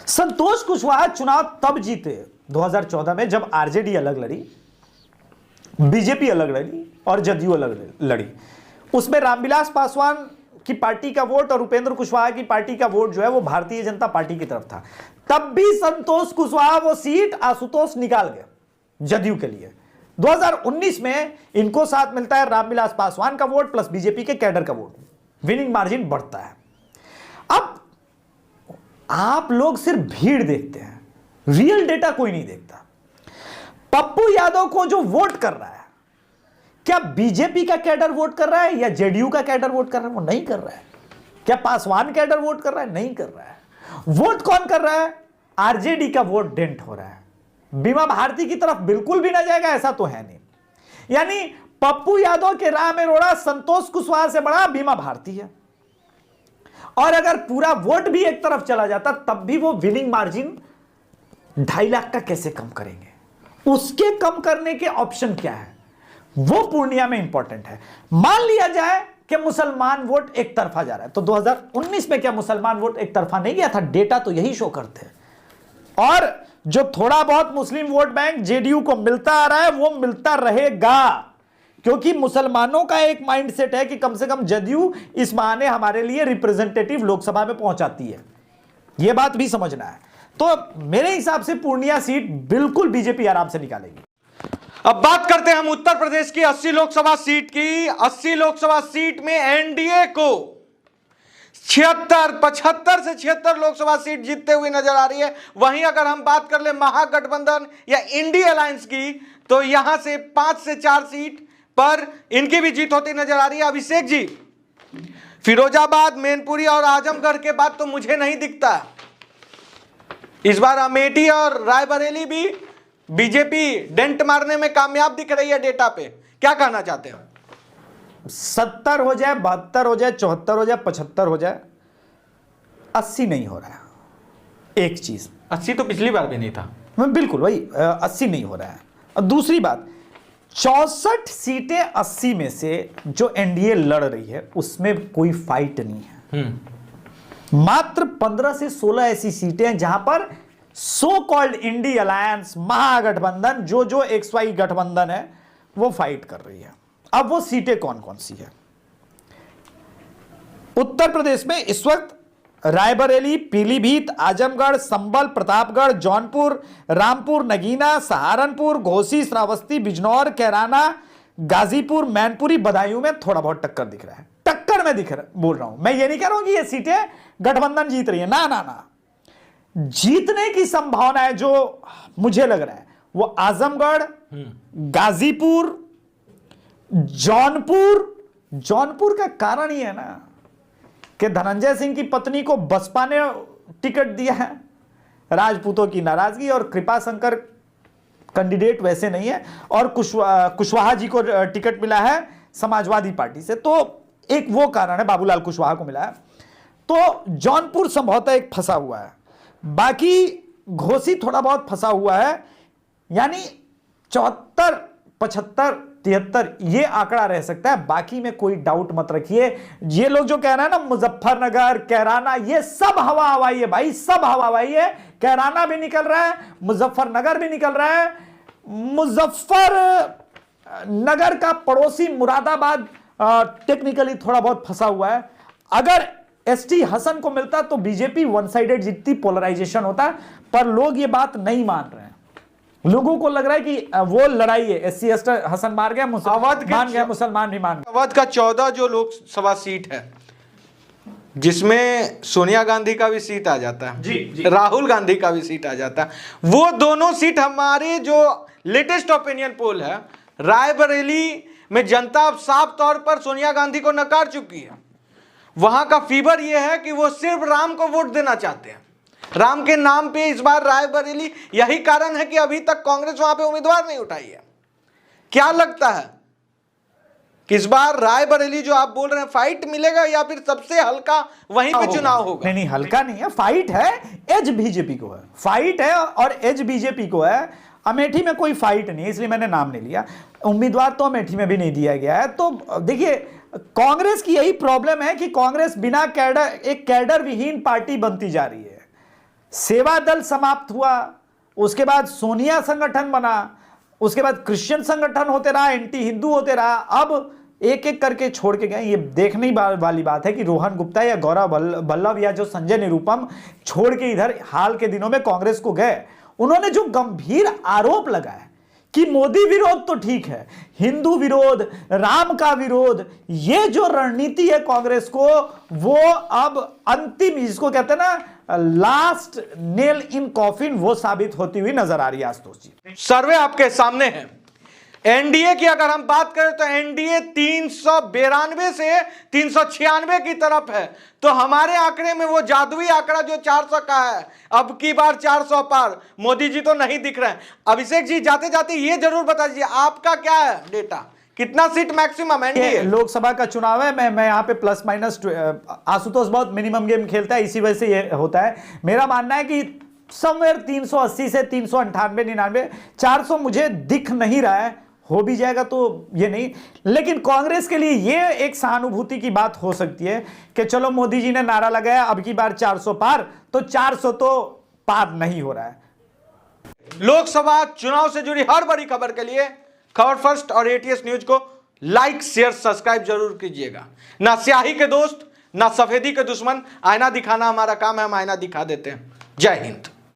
संतोष कुशवाहा चुनाव तब जीते 2014 में जब आरजेडी अलग लड़ी, बीजेपी अलग लड़ी और जदयू अलग लड़ी। उसमें रामविलास पासवान की पार्टी का वोट और उपेंद्र कुशवाहा की पार्टी का वोट जो है वो भारतीय जनता पार्टी की तरफ था। तब भी संतोष कुशवाहा वो सीट आशुतोष निकाल गए जदयू के लिए। 2019 में इनको साथ मिलता है रामविलास पासवान का वोट प्लस बीजेपी के कैडर का वोट, विनिंग मार्जिन बढ़ता है। अब आप लोग सिर्फ भीड़ देखते हैं, रियल डेटा कोई नहीं देखता। पप्पू यादव को जो वोट कर रहा है, क्या बीजेपी का कैडर वोट कर रहा है या जेडीयू का कैडर वोट कर रहा है? वो नहीं कर रहा है। क्या पासवान कैडर वोट कर रहा है? नहीं कर रहा है। वोट कौन कर रहा है? आरजेडी का वोट डेंट हो रहा है। बीमा भारती की तरफ बिल्कुल भी ना जाएगा ऐसा तो है नहीं। यानी पप्पू यादव के राह में रोड़ा संतोष कुशवाहा से बड़ा बीमा भारती है। और अगर पूरा वोट भी एक तरफ चला जाता तब भी वो विनिंग मार्जिन 2.5 लाख का कैसे कम करेंगे? उसके कम करने के ऑप्शन क्या है वो पूर्णिया में इंपॉर्टेंट है। मान लिया जाए कि मुसलमान वोट एक तरफा जा रहा है, तो 2019 में क्या मुसलमान वोट एक तरफा नहीं गया था? डेटा तो यही शो करते हैं। और जो थोड़ा बहुत मुस्लिम वोट बैंक जेडीयू को मिलता आ रहा है वो मिलता रहेगा, क्योंकि मुसलमानों का एक माइंडसेट है कि कम से कम जदयू इस बहाने हमारे लिए रिप्रेजेंटेटिव लोकसभा में पहुंचाती है। यह बात भी समझना है। तो मेरे हिसाब से पूर्णिया सीट बिल्कुल बीजेपी आराम से निकालेगी। अब बात करते हैं हम उत्तर प्रदेश की 80 लोकसभा सीट की। 80 लोकसभा सीट में एनडीए को 75 से 76 लोकसभा सीट जीतते हुए नजर आ रही है। वहीं अगर हम बात कर ले महागठबंधन या इंडिया अलायंस की, तो यहां से 5 से 4 सीट पर इनकी भी जीत होती नजर आ रही है। अभिषेक जी, फिरोजाबाद, मैनपुरी और आजमगढ़ के बाद तो मुझे नहीं दिखता इस बार अमेठी और रायबरेली भी बीजेपी डेंट मारने में कामयाब दिख रही है डेटा पे। क्या कहना चाहते हो? 70 हो जाए, 72 हो जाए, 74 हो जाए, 75 हो जाए, 80 नहीं हो रहा है। एक चीज 80 तो पिछली बार भी नहीं था। बिल्कुल वही 80 नहीं हो रहा है। और दूसरी बात, 64 सीटें 80 में से जो एनडीए लड़ रही है उसमें कोई फाइट नहीं है। मात्र 15 से 16 ऐसी सीटें हैं जहां पर सो कॉल्ड इंडी अलायंस, महागठबंधन, जो XY गठबंधन है वो फाइट कर रही है। अब वो सीटें कौन कौन सी है? उत्तर प्रदेश में इस वक्त रायबरेली, पीलीभीत, आजमगढ़, संभल, प्रतापगढ़, जौनपुर, रामपुर, नगीना, सहारनपुर, घोसी, श्रावस्ती, बिजनौर, कैराना, गाजीपुर, मैनपुरी, बदायूं में थोड़ा बहुत टक्कर दिख रहा है। टक्कर में बोल रहा हूं, मैं ये नहीं कह रहा हूं कि ये सीटें गठबंधन जीत रही है, ना ना ना। जीतने की संभावना है जो मुझे लग रहा है वो आजमगढ़, गाजीपुर, जौनपुर का कारण ही है ना कि धनंजय सिंह की पत्नी को बसपा ने टिकट दिया है, राजपूतों की नाराजगी, और कृपा शंकर कैंडिडेट वैसे नहीं है, और कुशवाहा जी को टिकट मिला है समाजवादी पार्टी से, तो एक वो कारण है, बाबूलाल कुशवाहा को मिला है। तो जौनपुर संभवतः एक फंसा हुआ है, बाकी घोसी थोड़ा बहुत फंसा हुआ है, यानी 74, 75, 73 ये आंकड़ा रह सकता है। बाकी में कोई डाउट मत रखिए। ये लोग जो कह रहे हैं ना मुजफ्फरनगर, कैराना, ये सब हवा हवाई है भाई, सब हवा हवाई है। कैराना भी निकल रहा है, मुजफ्फरनगर भी निकल रहा है। मुजफ्फरनगर का पड़ोसी मुरादाबाद टेक्निकली थोड़ा बहुत फंसा हुआ है। अगर एसटी हसन को मिलता तो बीजेपी वन साइडेड जीतती, पोलराइजेशन होता, पर लोग ये बात नहीं मान रहे हैं। लोगों को लग रहा है कि वो लड़ाई है, एससी हसन मार गया, मुसलमान भी मान गए। अवध का 14 जो लोकसभा सीट है जिसमें सोनिया गांधी का भी सीट आ जाता है, जी। राहुल गांधी का भी सीट आ जाता है, वो दोनों सीट हमारे जो लेटेस्ट ओपिनियन पोल है, रायबरेली में जनता अब साफ तौर पर सोनिया गांधी को नकार चुकी है। वहां का फीवर यह है कि वो सिर्फ राम को वोट देना चाहते हैं, राम के नाम पे इस बार रायबरेली। यही कारण है कि अभी तक कांग्रेस वहां पे उम्मीदवार नहीं उठाई है। क्या लगता है कि इस बार रायबरेली जो आप बोल रहे हैं फाइट मिलेगा या फिर सबसे हल्का वहीं पे चुनाव होगा? नहीं, हल्का नहीं है, फाइट है, एज बीजेपी को है, फाइट है और एज बीजेपी को है। अमेठी में कोई फाइट नहीं, इसलिए मैंने नाम नहीं लिया। उम्मीदवार तो अमेठी में भी नहीं दिया गया है। तो देखिए, कांग्रेस की यही प्रॉब्लम है कि कांग्रेस बिना कैडर, एक कैडर विहीन पार्टी बनती जा रही है। सेवा दल समाप्त हुआ, उसके बाद सोनिया संगठन बना, उसके बाद क्रिश्चियन संगठन होते रहा, एंटी हिंदू होते रहा, अब एक एक करके छोड़ के गए। ये देखने वाली बात है कि रोहन गुप्ता या गौरव बल्लभ या जो संजय निरुपम छोड़ के इधर हाल के दिनों में कांग्रेस को गए, उन्होंने जो गंभीर आरोप लगाया कि मोदी विरोध तो ठीक है, हिंदू विरोध, राम का विरोध, ये जो रणनीति है कांग्रेस को, वो अब अंतिम, जिसको कहते हैं ना लास्ट नेल इन कॉफिन, वो साबित होती हुई नजर आ रही है। आशुतोष जी, सर्वे आपके सामने है। एनडीए की अगर हम बात करें तो एनडीए 392 से 396 की तरफ है। तो हमारे आंकड़े में वो जादुई आंकड़ा जो 400 का है, अब की बार 400 पार। मोदी जी तो नहीं दिख रहे हैं। अभिषेक जी, जाते जाते ये जरूर बता दीजिए आपका क्या है डेटा, कितना सीट मैक्सिमम एनडीए? लोकसभा का चुनाव है, मैं यहाँ पे प्लस माइनस, आशुतोष बहुत मिनिमम गेम खेलता है, इसी वजह से ये होता है। मेरा मानना है कि समवेयर 380 से 398, 99, 400 मुझे दिख नहीं रहा है। हो भी जाएगा तो ये नहीं, लेकिन कांग्रेस के लिए ये एक सहानुभूति की बात हो सकती है कि चलो मोदी जी ने नारा लगाया अब की बार 400 पार, तो 400 तो पार नहीं हो रहा है। लोकसभा चुनाव से जुड़ी हर बड़ी खबर के लिए खबर फर्स्ट और एटीएस न्यूज को लाइक, शेयर, सब्सक्राइब जरूर कीजिएगा। ना स्याही के दोस्त, ना सफेदी के दुश्मन, आईना दिखाना हमारा काम है, हम आईना दिखा देते हैं। जय हिंद।